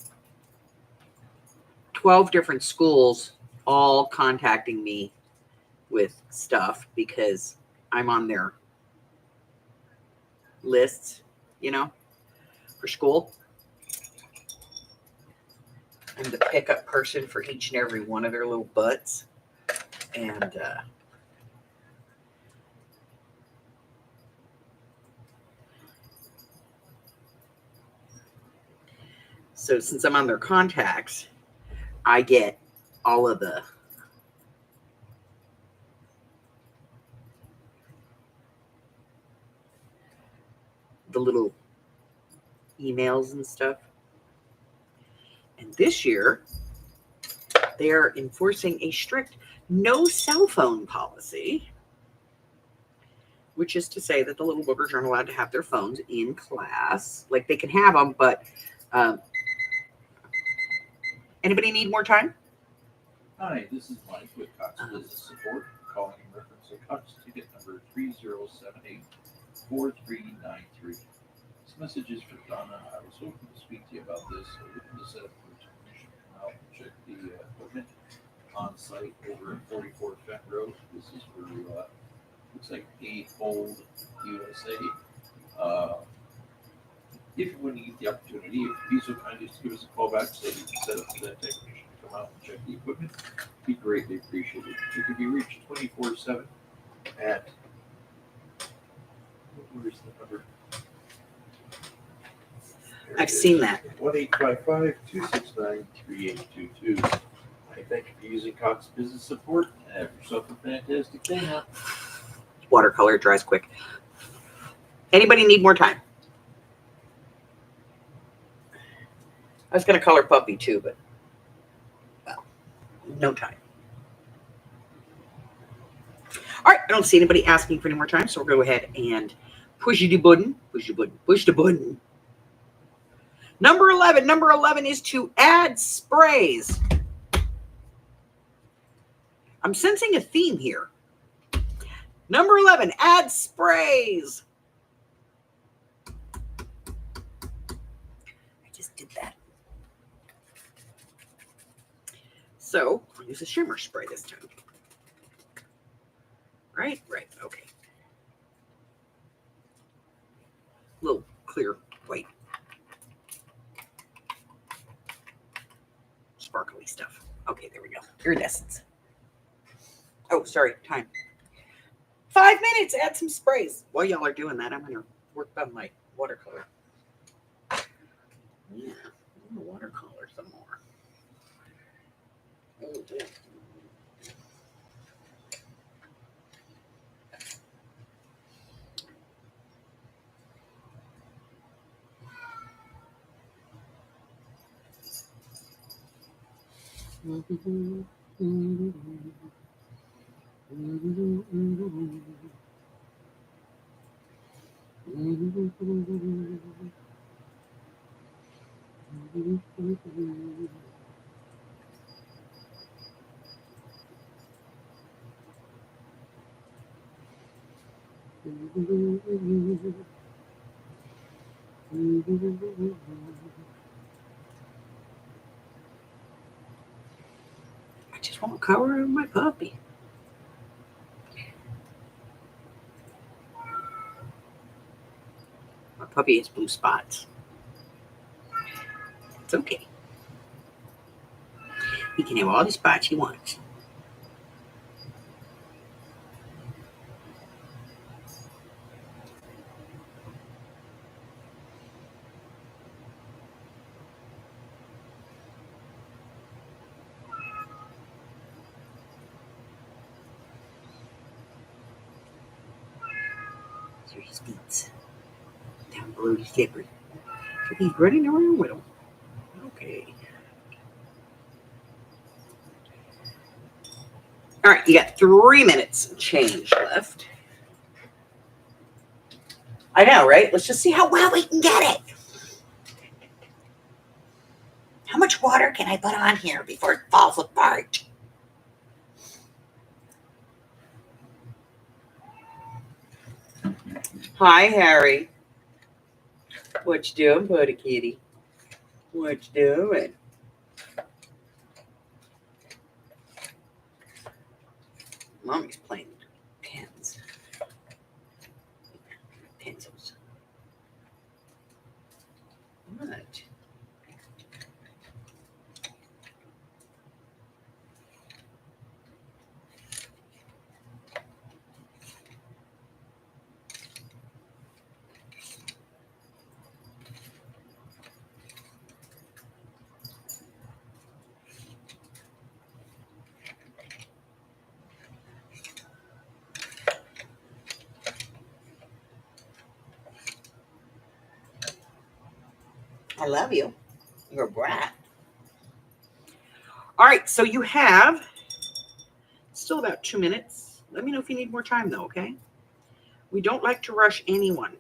12 different schools all contacting me with stuff because I'm on their lists, for school. I'm the pickup person for each and every one of their little butts. And so since I'm on their contacts, I get all of the little emails and stuff. And this year, they're enforcing a strict no cell phone policy, which is to say that the little boogers aren't allowed to have their phones in class. Like, they can have them, but anybody need more time? Hi, this is Mike with Cox Business Support, calling in reference to Cox ticket number 3078-4393. This message is for Donna. I was hoping to speak to you about this. I was looking to set up a technician to come out and check the equipment on site over at 44 Fent Road. This is for, looks like A-Fold USA. If you wouldn't get the opportunity, if you'd be so kind, just give us a call back so we can set up for that technician to come out and check the equipment. Be greatly appreciated. You can be reached 24/7 at, where's the number? I've seen that. 1-855-269-3822. I thank you for using Cox Business Support and have yourself a fantastic day now. Watercolor dries quick. Anybody need more time? I was going to color Puppy too, but, well, no time. All right, I don't see anybody asking for any more time, so we'll go ahead and push the button. Number 11 is to add sprays. I'm sensing a theme here. Number 11, add sprays. I just did that. So I'll use a shimmer spray this time. Right, okay. Little clear white. Sparkly stuff. Okay, there we go. Iridescence. Oh, sorry, time. 5 minutes, add some sprays. While y'all are doing that, I'm going to work on my watercolor. Yeah, I'm going to watercolor some more. Oh, dear. I just want to cover my puppy. My puppy has blue spots. It's okay. He can have all the spots he wants. Here's his feet. Down below the zipper. So he's running around with him. Okay. All right, you got 3 minutes change left. I know, right? Let's just see how well we can get it. How much water can I put on here before it falls apart? Hi, Harry. What you doing, buddy kitty? What you doing? Mommy's playing pens. Pencils. What? I love you. You're a brat. All right, so you have still about 2 minutes. Let me know if you need more time, though, okay? We don't like to rush anyone.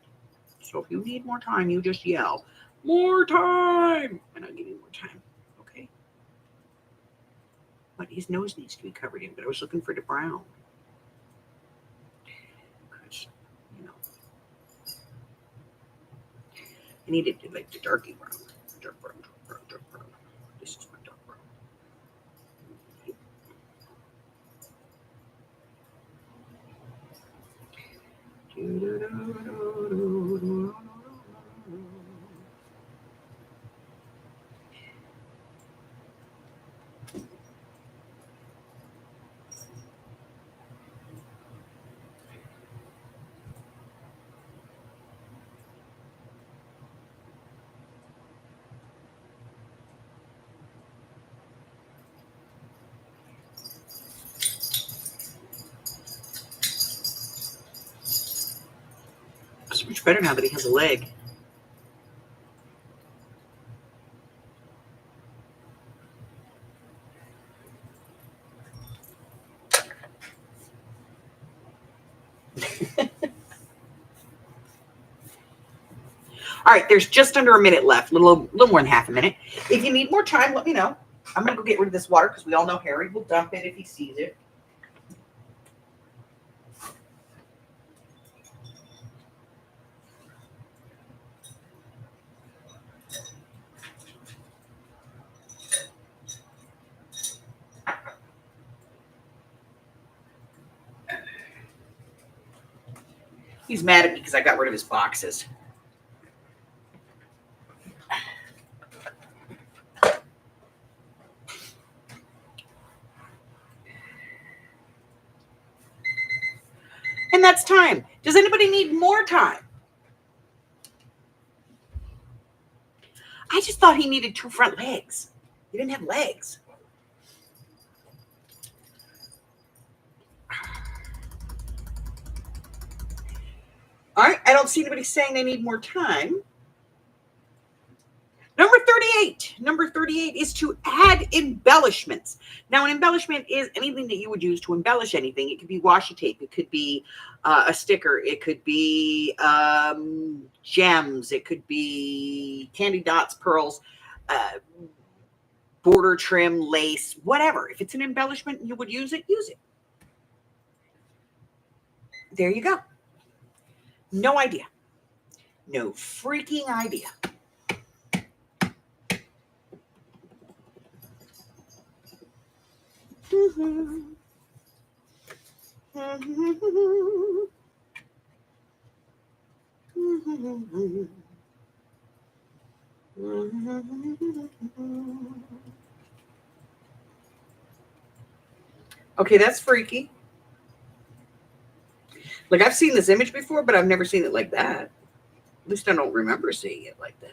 So if you need more time, you just yell, more time, and I'll give you more time, okay? But his nose needs to be covered in, but I was looking for the brown. Because, you know, I needed to like the darky brown. Dark brown, dark brown, dark brown. This is my dark brown. It's much better now that he has a leg. All right, there's just under a minute left, little more than half a minute. If you need more time, let me know. I'm gonna go get rid of this water because we all know Harry will dump it if he sees it. He's mad at me because I got rid of his boxes. And that's time. Does anybody need more time? I just thought he needed 2 front legs. He didn't have legs. All right, I don't see anybody saying they need more time. Number 38. Number 38 is to add embellishments. Now, an embellishment is anything that you would use to embellish anything. It could be washi tape. It could be a sticker. It could be gems. It could be candy dots, pearls, border trim, lace, whatever. If it's an embellishment and you would use it, use it. There you go. No idea. No freaking idea. Okay, that's freaky. Like, I've seen this image before, but I've never seen it like that. At least I don't remember seeing it like that.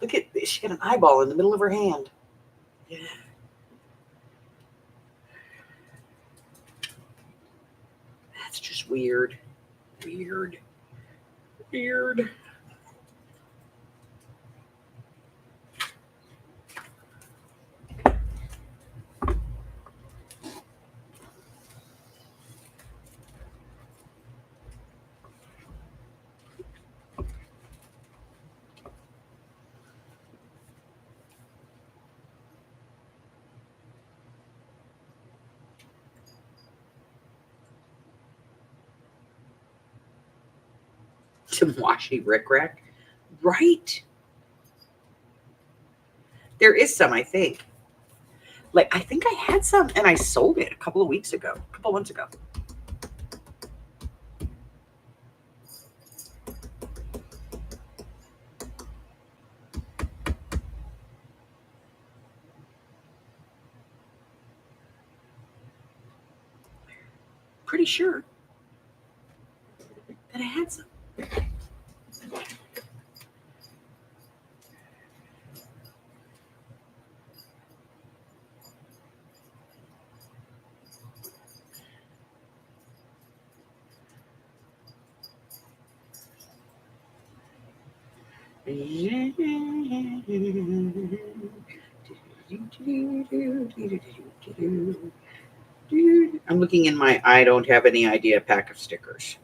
Look at this. She got an eyeball in the middle of her hand. Yeah. That's just weird. Weird. Weird. Tamawashi rickrack. Right. There is some, I think. Like, I think I had some and I sold it a couple of months ago. Pretty sure that I had some. I'm looking in my I don't have any idea pack of stickers.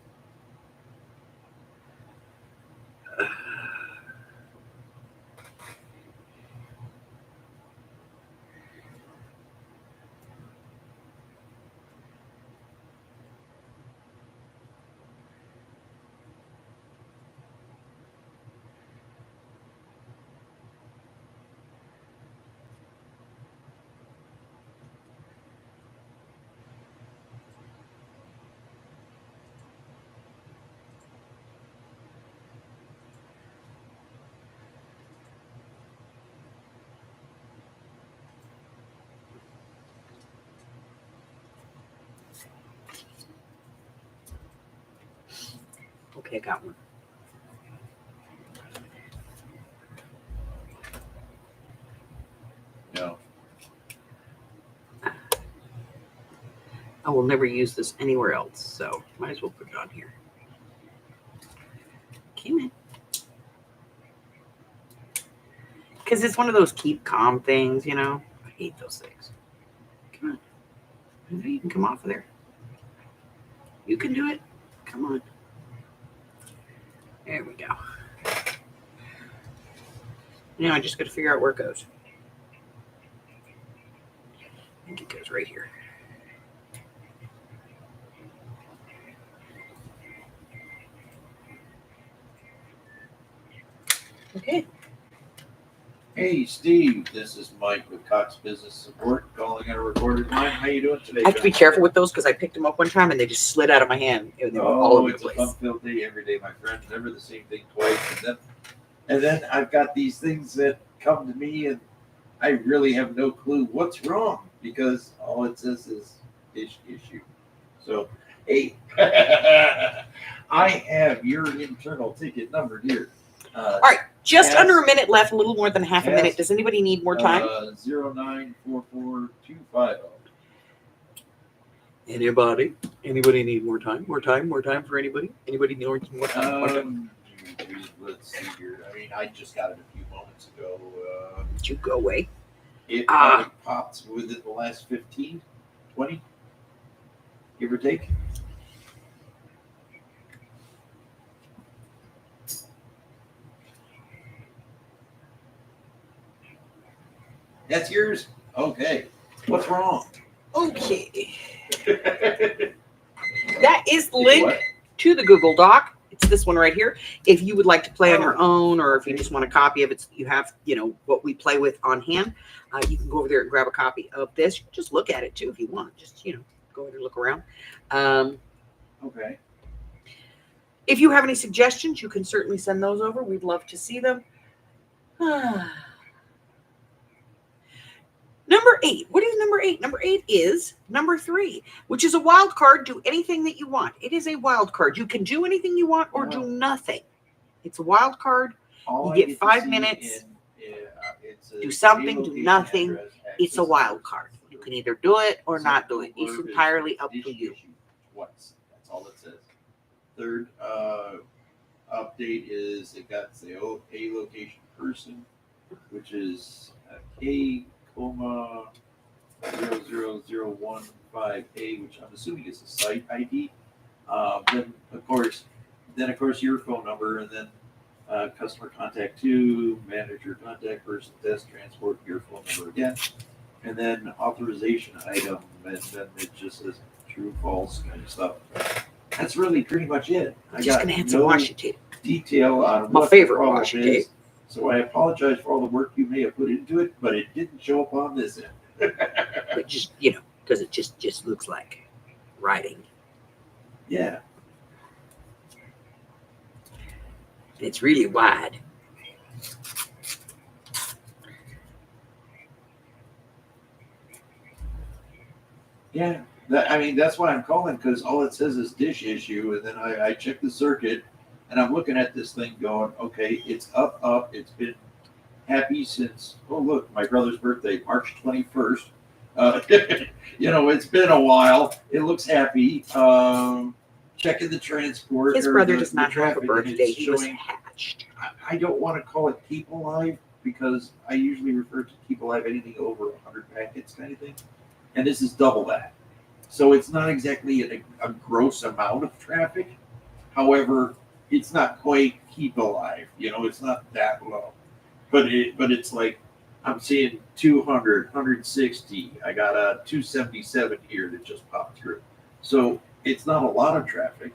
Okay, I got one. No. I will never use this anywhere else, so might as well put it on here. Came in. Because it's one of those keep calm things, you know. I hate those things. Come on. I know you can come off of there. You can do it. Come on. There we go. Now I just got to figure out where it goes. I think it goes right here. Okay. Hey, Steve. This is Mike with Cox Business Support calling on a recorded line. How you doing today? I have to be careful with those because I picked them up one time and they just slid out of my hand. And they were all over the It's place. a fun-filled day every day, my friend. Never the same thing twice. And then I've got these things that come to me, and I really have no clue what's wrong because all it says is issue. So, hey, I have your internal ticket number here. All right. Just Yes. under a minute left, a little more than half a Yes. minute. Does anybody need more time? 0944250. Anybody? Anybody need more time? More time? More time for anybody? Anybody need more time? More time? Let's see here. I mean, I just got it a few moments ago. Did you go away? It probably popped within the last 15, 20, give or take. That's yours? Okay. What's wrong? Okay. That is the link What? to the Google Doc. It's this one right here. If you would like to play on your own, or if you just want a copy of it, you have, you know, what we play with on hand, you can go over there and grab a copy of this. You can just look at it too if you want. Just, you know, go over there and look around. Okay. If you have any suggestions, you can certainly send those over. We'd love to see them. Number 8. What is number 8? Number 8 is number 3, which is a wild card. Do anything that you want. It is a wild card. You can do anything you want or do nothing. It's a wild card. All You I get to 5 see minutes. it's a Do something, do location nothing. address, It's a access wild card. You can either do it or not do it. It's Second word is entirely up dish to you. issue twice. That's all it says. Third update is it got the a location person, which is K, 00015A, which I'm assuming is a site ID. Then of course your phone number, and then customer contact 2, manager contact person, desk transport, your phone number again, and then authorization item, and then it just says true, false kind of stuff. That's really pretty much it. I'm just going to add some washi tape. detail on My what favorite the problem washi is. tape. So I apologize for all the work you may have put into it, but it didn't show up on this end. But just, you know, because it just looks like writing. Yeah. It's really wide. Yeah. That's why I'm calling, because all it says is dish issue, and then I check the circuit, and I'm looking at this thing going, okay, it's up. It's been happy since, oh, look, my brother's birthday, March 21st. It's been a while. It looks happy. Checking the transport. His or brother the- does the not have a traffic, and birthday. it's He was showing- hatched. I don't want to call it Keep Alive because I usually refer to Keep Alive anything over 100 packets kind of thing. And this is double that. So it's not exactly a gross amount of traffic. However, it's not quite Keep Alive. It's not that low. But it's like I'm seeing 200, 160. I got a 277 here that just popped through. So it's not a lot of traffic.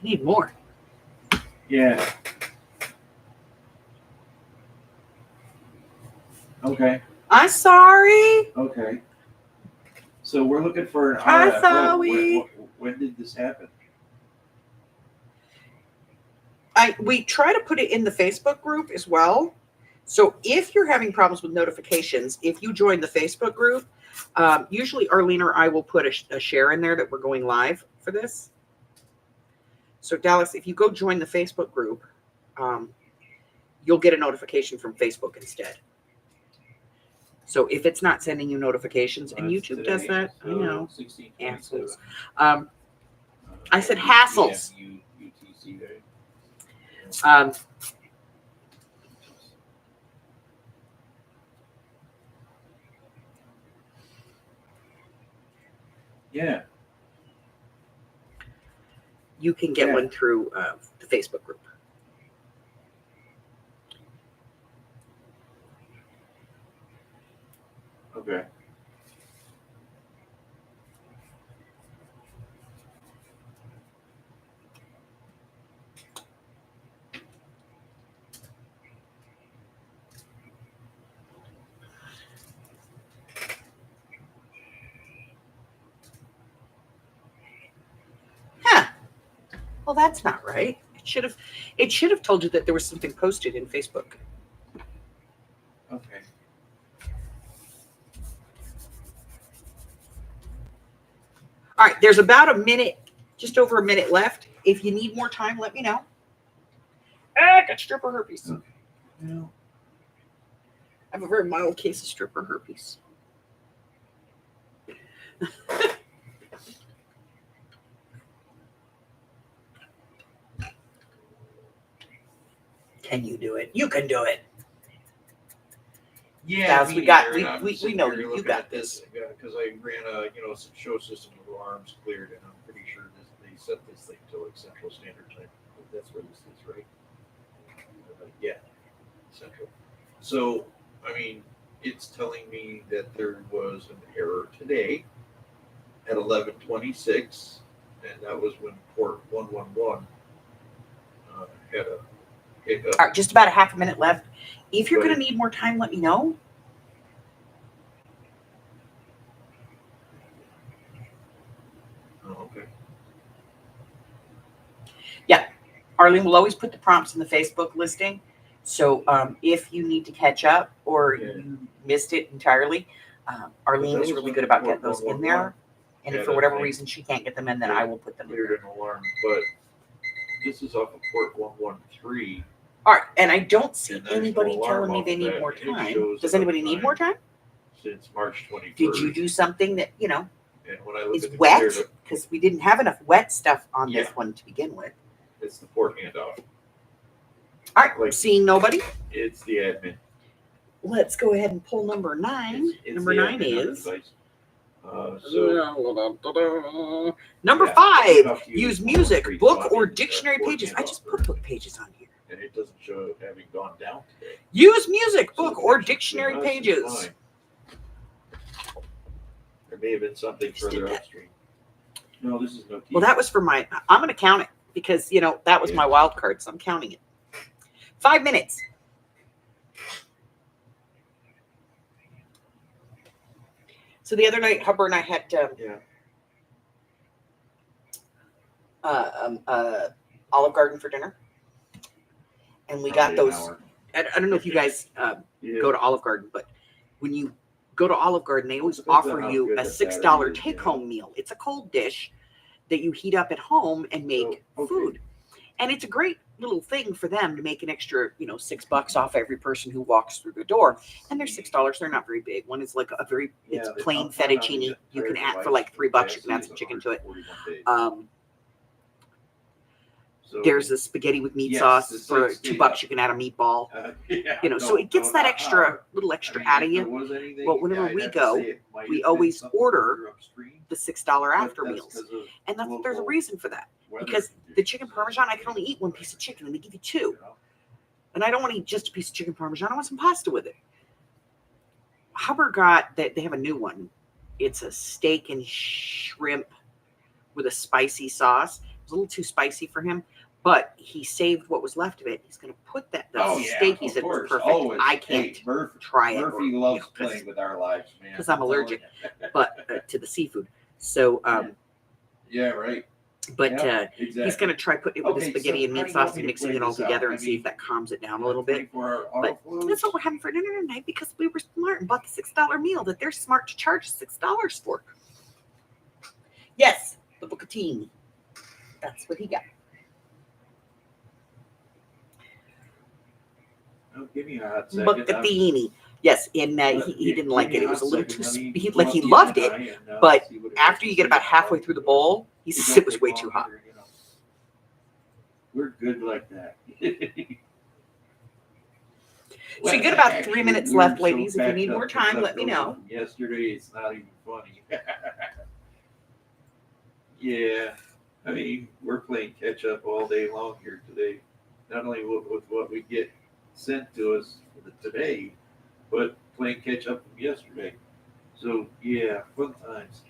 Need more. Yeah. Okay. I'm sorry. Okay. So we're looking for an I'm RF. sorry. When did this happen? We try to put it in the Facebook group as well. So if you're having problems with notifications, if you join the Facebook group, usually Arlene or I will put a share in there that we're going live for this. So Dallas, if you go join the Facebook group, you'll get a notification from Facebook instead. So if it's not sending you notifications, and YouTube Today, does that, I so know. 1627. Assholes. I said hassles. UTC day. Yeah. You can get Yeah. one through the Facebook group. Okay. Huh. Well, that's not right. It should have told you that there was something posted in Facebook. Okay. All right, there's about a minute, just over a minute left. If you need more time, let me know. I got stripper herpes. Well, I have a very mild case of stripper herpes. Can you do it? You can do it. yeah, Guys, me we got- neither, we- and I'm we sitting know here you looking got at this. because I ran some show system with alarms cleared, and I'm pretty sure they set this thing to like Central Standard Time. That's where this is, right? Yeah, Central. So it's telling me that there was an error today at 11:26, and that was when port 111 had a hiccup. All right, just about a half a minute left. If you're But- going to need more time, let me know. Oh, okay. Arlene will always put the prompts in the Facebook listing. So if you need to catch up or Yeah. you missed it entirely, Arlene That is was really when good about port getting those in 111 there. And if had for a whatever thing. reason she can't get them in, then Yeah. I will put them in Cleared there. an alarm, but this is off of port 113. All right, and I don't see And there's no anybody alarm telling me off they of need that. more It time. shows Does enough anybody need more time? Since March 21st. Did you do something that, And when I look is at the wet? cleared, Because we didn't have enough wet stuff on this Yeah. one to begin with. it's the port handoff. All right, Like- seeing nobody, It's the admin. let's go ahead and pull number 9. It's Number the 9 admin on the is device. number Yeah, 5. tough to Use use music, for book, or logins, dictionary port pages. I handoff just for- put book pages on here. And it doesn't show having gone down today. Use music, So book, the or connection dictionary between us is pages. fine. may have been something Just did further that. upstream. No, this is no TV. Well, that was for my, I'm going to count it because, that was Yeah. my wild card. So I'm counting it. 5 minutes. So the other night, Hubber and I had Olive Garden for dinner. And we got Probably an those. hour. I don't know if you guys Yeah. go to Olive Garden, but when you go to Olive Garden, they always Depends on offer how you good a the $6 batter is, take-home meal. It's a cold dish that you heat up at home and make So, okay. food. And it's a great little thing for them to make an extra, $6 off every person who walks through the door. And they're $6. They're not very big. One is like a very, it's Yeah, plain I'll find out fettuccine. again. You can Tired add of for like $3. You can add KFC some is chicken to it. 141 days. So, There's a spaghetti with meat Yes, sauce it's for like $2. straight You can add a meatball. yeah, So it gets that little extra out of you. But whenever we go, we always order the $6 after meals. And there's a reason for that. Because the chicken parmesan, I can only eat one piece of chicken and they give you two. And I don't want to eat just a piece of chicken parmesan. I want some pasta with it. Hubbard got that. They have a new one. It's a steak and shrimp with a spicy sauce. It was a little too spicy for him, but he saved what was left of it. He's going to put the steak. He said it's perfect. I can't try it. Murphy loves playing with our lives, man. Because I'm allergic, but to the seafood. So, yeah, right. But Exactly. he's going to try putting it with the spaghetti and how meat do you want sauce me and to mixing play it all this out? together I and see mean, if that calms it down a little bit. But That's what we're having for dinner tonight because we were smart and bought the $6 meal that they're smart to charge $6 for. Yes, the bucatini. That's what he got. Oh, give me a hot second. Bucatini. Yes, and he didn't like it. It was a little too. He He loved it, but after you get about halfway through the bowl, he says it was way too hot. We're good like that. So you got about 3 minutes left, ladies. If you need more time, let me know. Yesterday, it's not even funny. Yeah, I mean, we're playing catch up all day long here today. Not only with what we get sent to us today, but playing catch up from yesterday. So yeah, fun times.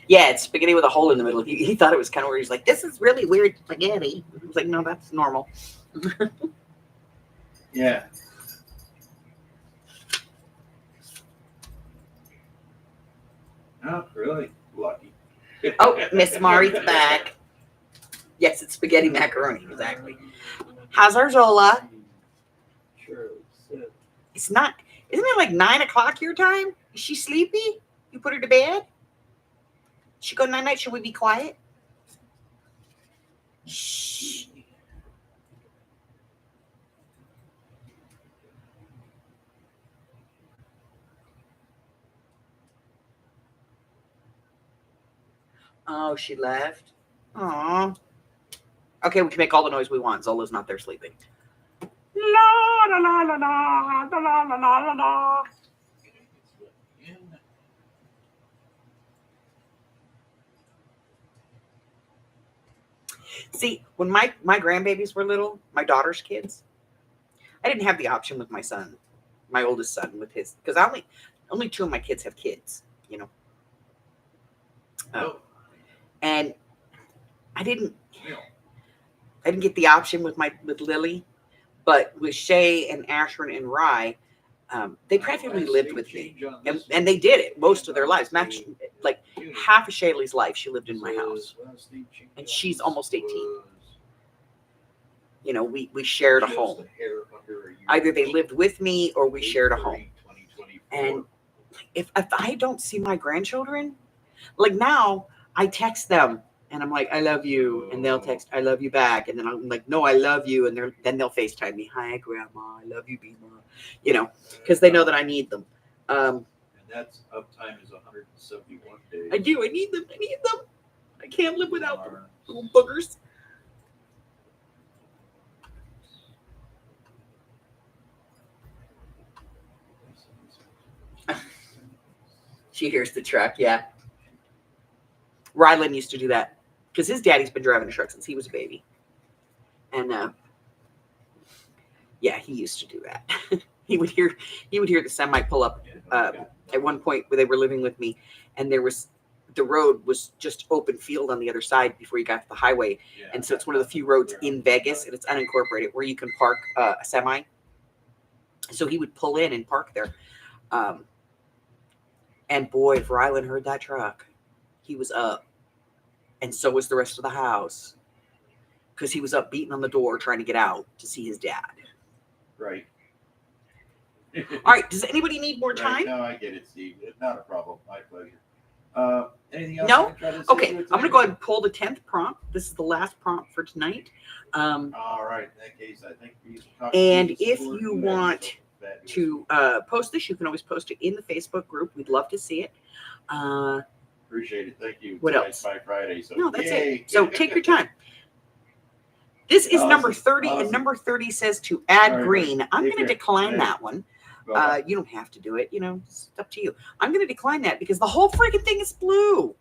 Yeah, it's spaghetti with a hole in the middle. He thought it was kind of weird. He's like, this is really weird spaghetti. I was like, no, that's normal. Yeah. Oh, really? Lucky. Oh, Miss Mari's back. Yes, it's spaghetti macaroni, exactly. How's our Zola? It's not, isn't it like 9 o'clock your time? Is she sleepy? You put her to bed? She go night-night, should we be quiet? Shh. Oh, she left? Aw. Okay, we can make all the noise we want. Zola's not there sleeping. La la la la la la la la la la. See, when my grandbabies were little, my daughter's kids, I didn't have the option with my son, my oldest son, with his, because only 2 of my kids have kids, and I didn't get the option with Lily, but with Shay and Ashrin and Rye, they practically lived with me, and they did it most of their lives. Max, like half of Shaylee's life, she lived in my house, and she's almost 18. We shared a home. Either they lived with me or we shared a home. And if I don't see my grandchildren, like now, I text them and I'm like, I love you. And they'll text, I love you back. And then I'm like, no, I love you. And then they'll FaceTime me. Hi, Grandma. I love you, Bima. Because they know that I need them. And that's uptime is 171 days. I do. I need them. I can't live without them. Little boogers. She hears the truck, yeah. Rylan used to do that because his daddy's been driving a truck since he was a baby. And yeah, he used to do that. he would hear the semi pull up at one point where they were living with me, and the road was just open field on the other side before you got to the highway. Yeah. And so it's one of the few roads in Vegas, and it's unincorporated, where you can park a semi. So he would pull in and park there. And boy, if Rylan heard that truck, he was up. And so was the rest of the house. Because he was up beating on the door trying to get out to see his dad. Right. All right, does anybody need more time? Right. No, I get it, Steve. It's not a problem. My pleasure. Anything else? No? I can try to assist Okay, you with I'm going to tonight? go ahead and pull the 10th prompt. This is the last prompt for tonight. All right. In that case, I think we talked And to if support you that is want so fabulous. to post this, you can always post it in the Facebook group. We'd love to see it. Appreciate it. Thank you. What Tonight's else? by Friday. So No, that's yay. it. So take your time. This is number Awesome. 30, and Awesome. number 30 says to add All right, green. I'm take going to care. decline Hey. that one. Well, You don't have to do it. It's up to you. I'm going to decline that because the whole freaking thing is blue.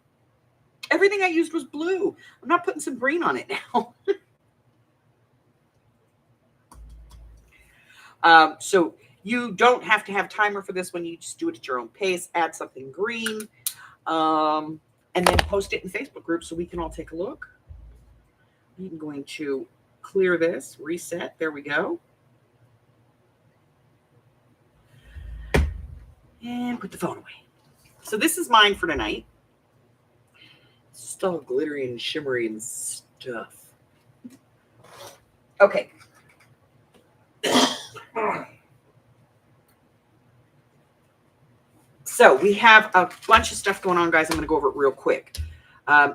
Everything I used was blue. I'm not putting some green on it now. So you don't have to have a timer for this one. You just do it at your own pace. Add something green. And then post it in the Facebook group so we can all take a look. I'm going to clear this, reset. There we go. And put the phone away. So this is mine for tonight. It's just all glittery and shimmery and stuff. Okay. So we have a bunch of stuff going on, guys. I'm going to go over it real quick.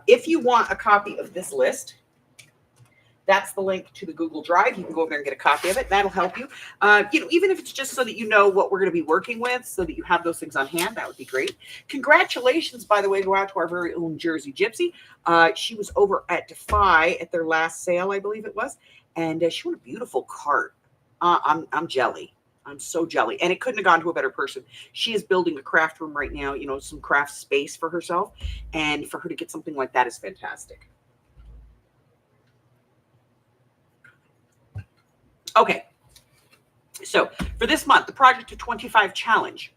If you want a copy of this list, that's the link to the Google Drive. You can go over there and get a copy of it. That'll help you. Even if it's just so that you know what we're going to be working with, so that you have those things on hand, that would be great. Congratulations, by the way, go out to our very own Jersey Gypsy. She was over at Defy at their last sale, I believe it was, and she won a beautiful cart. I'm jelly. I'm so jelly. And it couldn't have gone to a better person. She is building a craft room right now, some craft space for herself. And for her to get something like that is fantastic. Okay. So for this month, the Project of 25 challenge.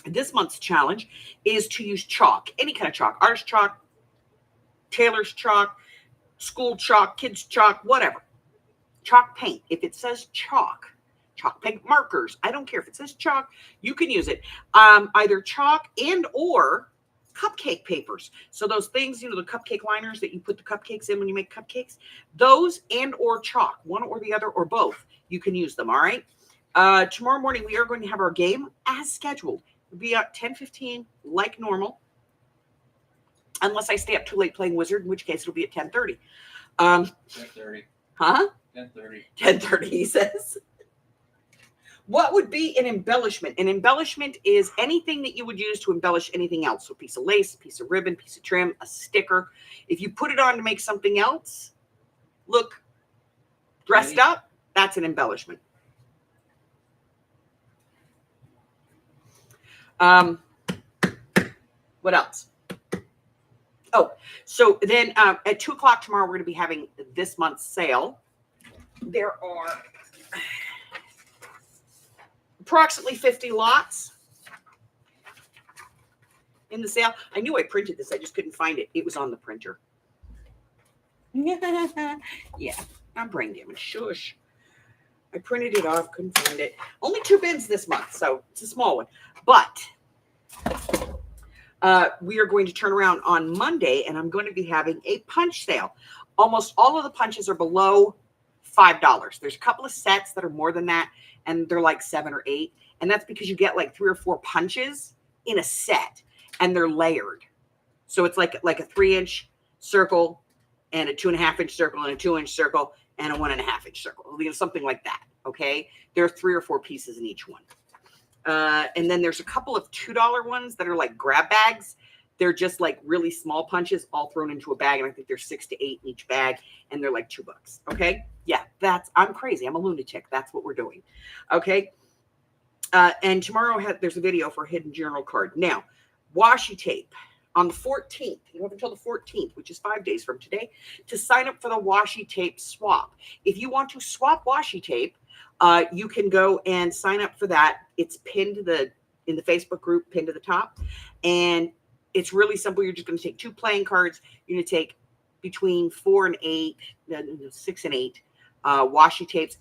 This month's challenge is to use chalk, any kind of chalk, artist chalk, tailor's chalk, school chalk, kids chalk, whatever. Chalk paint. If it says chalk paint markers, I don't care. If it says chalk, you can use it. Either chalk and or cupcake papers. So those things, the cupcake liners that you put the cupcakes in when you make cupcakes, those and or chalk, one or the other or both, you can use them. All right. Tomorrow morning, we are going to have our game as scheduled. It'll be at 10:15 like normal. Unless I stay up too late playing Wizard, in which case it'll be at 10:30. 10:30. Huh? 10:30. 10:30, he says. What would be an embellishment? An embellishment is anything that you would use to embellish anything else. So a piece of lace, a piece of ribbon, piece of trim, a sticker. If you put it on to make something else look dressed up, that's an embellishment. What else? Oh, so then at 2 o'clock tomorrow, we're going to be having this month's sale. There are approximately 50 lots in the sale. I knew I printed this. I just couldn't find it. It was on the printer. Yeah, I'm brain damaged. Shush. I printed it off. Couldn't find it. Only 2 bins this month, so it's a small one. But we are going to turn around on Monday, and I'm going to be having a punch sale. Almost all of the punches are below $5. There's a couple of sets that are more than that, and they're like 7 or 8. And that's because you get like 3 or 4 punches in a set, and they're layered. So it's like a 3-inch circle and a 2.5-inch circle and a 2-inch circle and a 1.5-inch circle. Something like that. Okay. There are 3 or 4 pieces in each one. And then there's a couple of $2 ones that are like grab bags. They're just like really small punches all thrown into a bag. And I think there's 6 to 8 in each bag, and they're like $2. Okay. Yeah, I'm crazy. I'm a lunatic. That's what we're doing. Okay. And tomorrow there's a video for a hidden journal card. Now, washi tape. on the 14th. You have until the 14th, which is 5 days from today, to sign up for the washi tape swap. If you want to swap washi tape, you can go and sign up for that. It's pinned in the Facebook group, pinned to the top. And it's really simple. You're just going to take 2 playing cards. You're going to take between 4 and 8, 6 and 8 washi tapes,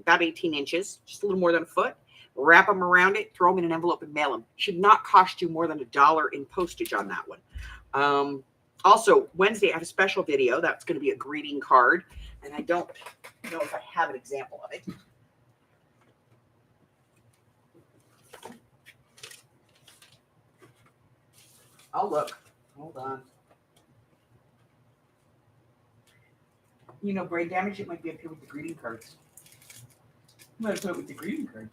about 18 inches, just a little more than a foot. Wrap them around it, throw them in an envelope, and mail them. Should not cost you more than $1 in postage on that one. Also, Wednesday, I have a special video. That's going to be a greeting card. And I don't know if I have an example of it. I'll look. Hold on. You know, brain damage, it might be up here with the greeting cards. I'm going to put it with the greeting cards.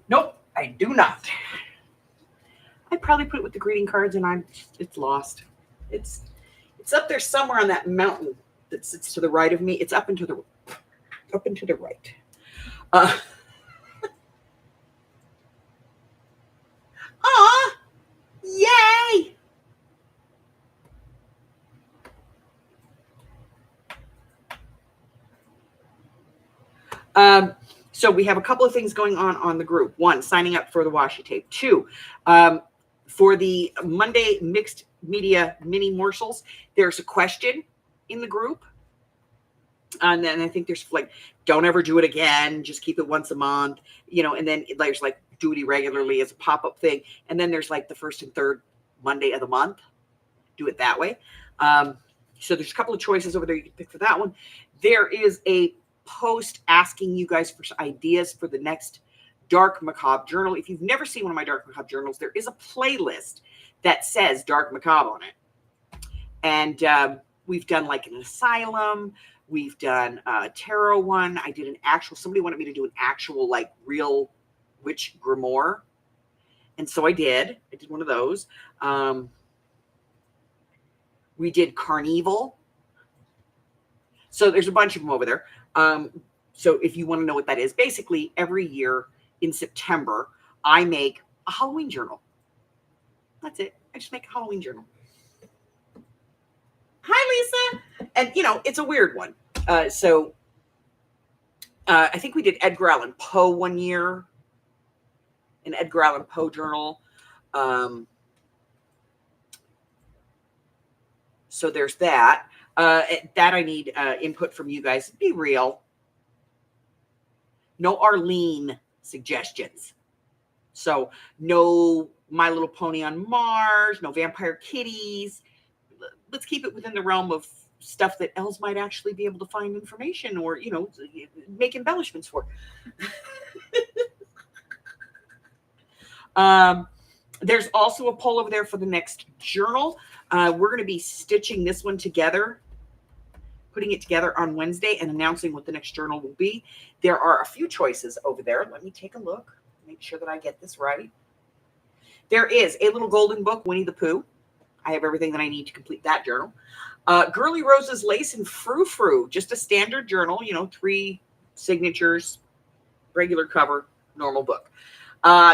Nope, I do not. I probably put it with the greeting cards, and it's lost. It's up there somewhere on that mountain that sits to the right of me. It's up and to the right. Aw, yay! So we have a couple of things going on the group. 1, signing up for the washi tape. 2, for the Monday mixed media mini morsels, there's a question in the group. And then I think there's like, don't ever do it again. Just keep it once a month, and then there's like do it regularly as a pop-up thing. And then there's like the first and third Monday of the month. Do it that way. So there's a couple of choices over there you can pick for that one. There is a post asking you guys for ideas for the next Dark Macabre journal. If you've never seen one of my Dark Macabre journals, there is a playlist that says Dark Macabre on it. And we've done like an asylum. We've done a tarot one. I did somebody wanted me to do an actual like real witch grimoire. And so I did one of those. We did Carnival. So there's a bunch of them over there. So if you want to know what that is, basically every year in September, I make a Halloween journal. That's it. I just make a Halloween journal. Hi, Lisa. And, it's a weird one. I think we did Edgar Allan Poe one year, an Edgar Allan Poe journal. So there's that. That I need input from you guys. Be real. No Arlene suggestions. So no My Little Pony on Mars, no Vampire Kitties. Let's keep it within the realm of stuff that Els might actually be able to find information or, make embellishments for. There's also a poll over there for the next journal. We're going to be stitching this one together, putting it together on Wednesday and announcing what the next journal will be. There are a few choices over there. Let me take a look, make sure that I get this right. There is a little golden book, Winnie the Pooh. I have everything that I need to complete that journal. Girly Rose's Lace and Frou Frou, just a standard journal, 3 signatures, regular cover, normal book.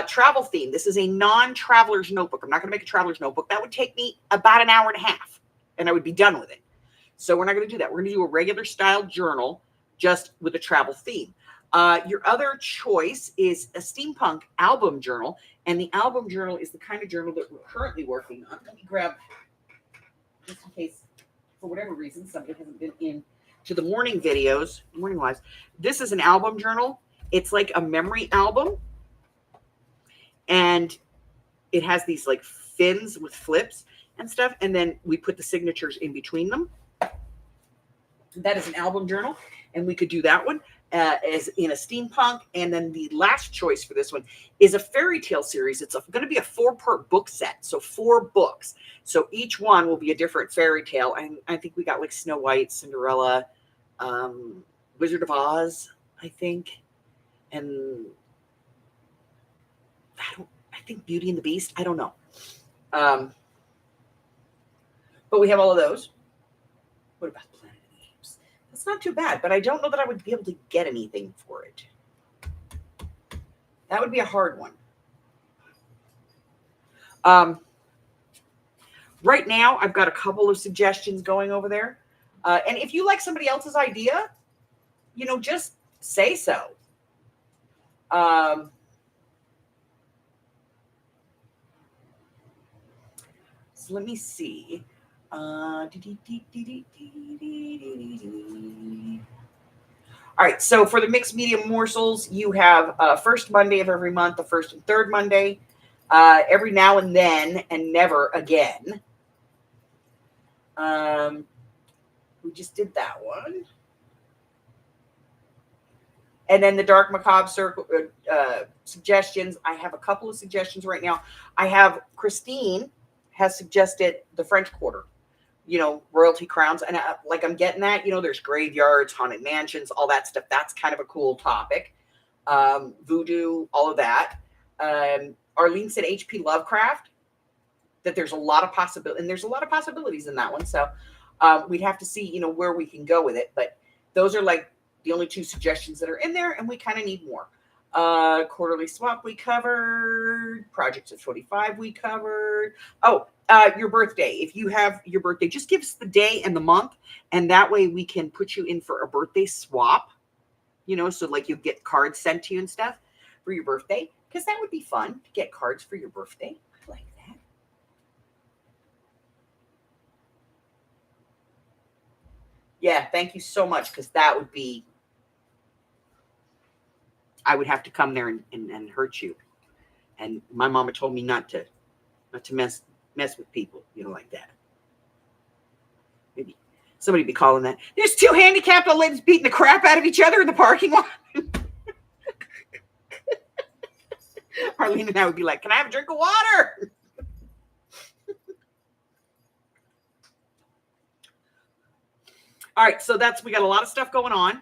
Travel theme. This is a non-traveler's notebook. I'm not going to make a traveler's notebook. That would take me about an hour and a half, and I would be done with it. So we're not going to do that. We're going to do a regular style journal just with a travel theme. Your other choice is a steampunk album journal, and the album journal is the kind of journal that we're currently working on. Let me grab, just in case, for whatever reason, somebody hasn't been in to the morning videos, morning lives. This is an album journal. It's like a memory album. and it has these like fins with flips and stuff. And then we put the signatures in between them. That is an album journal, and we could do that one as in a steampunk. And then the last choice for this one is a fairy tale series. It's going to be a 4-part book set, so 4 books. So each one will be a different fairy tale. And I think we got like Snow White, Cinderella, Wizard of Oz, I think, and I think Beauty and the Beast. I don't know, but we have all of those. What about Planet of the Apes? That's not too bad, but I don't know that I would be able to get anything for it. That would be a hard one. Right now, I've got a couple of suggestions going over there. And if you like somebody else's idea, just say so. So let me see. All right, so for the mixed media morsels, you have first Monday of every month, the first and third Monday, every now and then, and never again. We just did that one. And then the Dark Macabre Circle suggestions. I have a couple of suggestions right now. I have Christine has suggested the French Quarter, royalty crowns. And I'm getting that, there's graveyards, haunted mansions, all that stuff. That's kind of a cool topic. Voodoo, all of that. Arlene said H.P. Lovecraft, that there's a lot of possibility, and there's a lot of possibilities in that one. So we'd have to see, where we can go with it. But those are like the only 2 suggestions that are in there, and we kind of need more. Quarterly swap we covered. Projects of 25 we covered. Oh, your birthday. If you have your birthday, just give us the day and the month, and that way we can put you in for a birthday swap. So like you get cards sent to you and stuff for your birthday, because that would be fun to get cards for your birthday. I like that. Yeah, thank you so much, because that would be. I would have to come there and hurt you. And my mama told me not to mess with people, like that. Maybe somebody be calling that. There's 2 handicapped old ladies beating the crap out of each other in the parking lot. Arlene and I would be like, can I have a drink of water? All right, so we got a lot of stuff going on.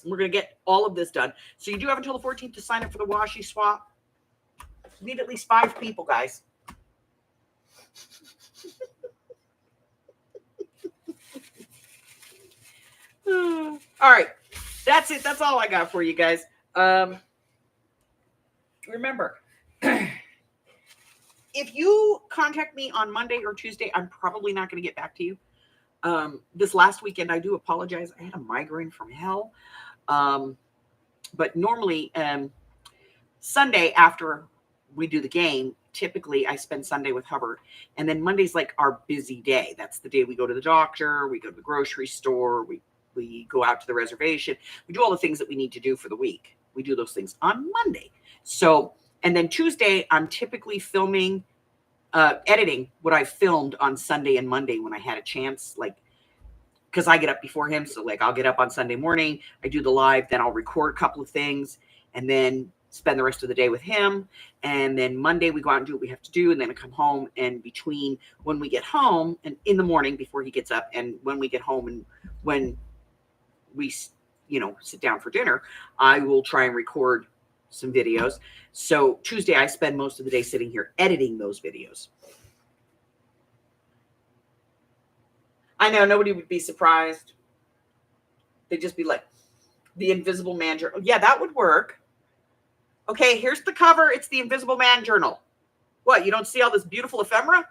We're going to get all of this done. So you do have until the 14th to sign up for the washi swap. You need at least 5 people, guys. All right. That's it. That's all I got for you guys. Remember, if you contact me on Monday or Tuesday, I'm probably not going to get back to you. This last weekend, I do apologize. I had a migraine from hell. But normally, Sunday after we do the game, typically I spend Sunday with Hubbard. And then Monday's like our busy day. That's the day we go to the doctor, we go to the grocery store, we go out to the reservation. We do all the things that we need to do for the week. We do those things on Monday. So, and then Tuesday, I'm typically filming, editing what I filmed on Sunday and Monday when I had a chance, because I get up before him. So I'll get up on Sunday morning, I do the live, then I'll record a couple of things and then spend the rest of the day with him. And then Monday we go out and do what we have to do. And then I come home, and between when we get home and in the morning before he gets up, and when we get home and when we, sit down for dinner, I will try and record some videos. So Tuesday, I spend most of the day sitting here editing those videos. I know nobody would be surprised. They'd just be like, the Invisible Man Journal. Yeah, that would work. Okay, here's the cover. It's the Invisible Man Journal. What, you don't see all this beautiful ephemera?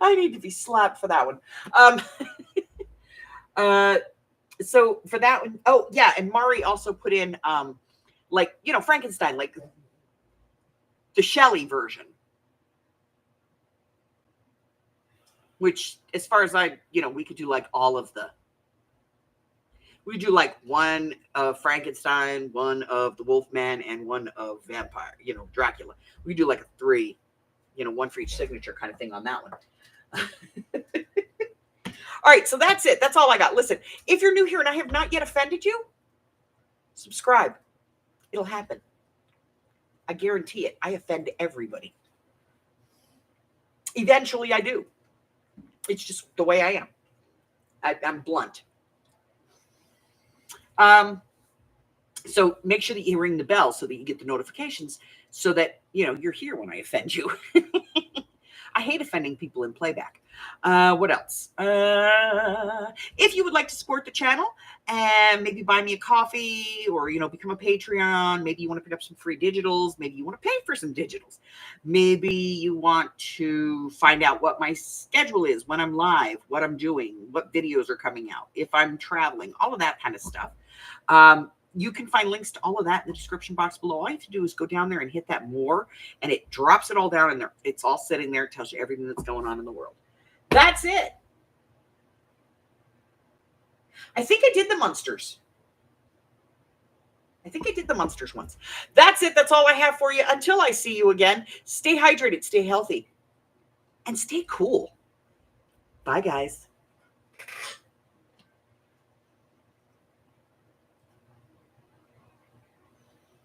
I need to be slapped for that one. So for that one, oh yeah, and Mari also put in Frankenstein, like the Shelley version. Which, as far as we could do like all of the. We do like one of Frankenstein, one of the Wolfman, and one of Vampire, Dracula. We do like a 3, one for each signature kind of thing on that one. All right, so that's it. That's all I got. Listen, if you're new here and I have not yet offended you, subscribe. It'll happen. I guarantee it. I offend everybody. Eventually I do. It's just the way I am. I'm blunt. So make sure that you ring the bell so that you get the notifications so that, you're here when I offend you. I hate offending people in playback. What else? If you would like to support the channel and maybe buy me a coffee or, become a Patreon, maybe you want to pick up some free digitals, maybe you want to pay for some digitals, maybe you want to find out what my schedule is, when I'm live, what I'm doing, what videos are coming out, if I'm traveling, all of that kind of stuff. You can find links to all of that in the description box below. All you have to do is go down there and hit that more, and it drops it all down in there. It's all sitting there. It tells you everything that's going on in the world. That's it. I think I did the Munsters. Once. That's it. That's all I have for you. Until I see you again, stay hydrated, stay healthy, and stay cool. Bye, guys.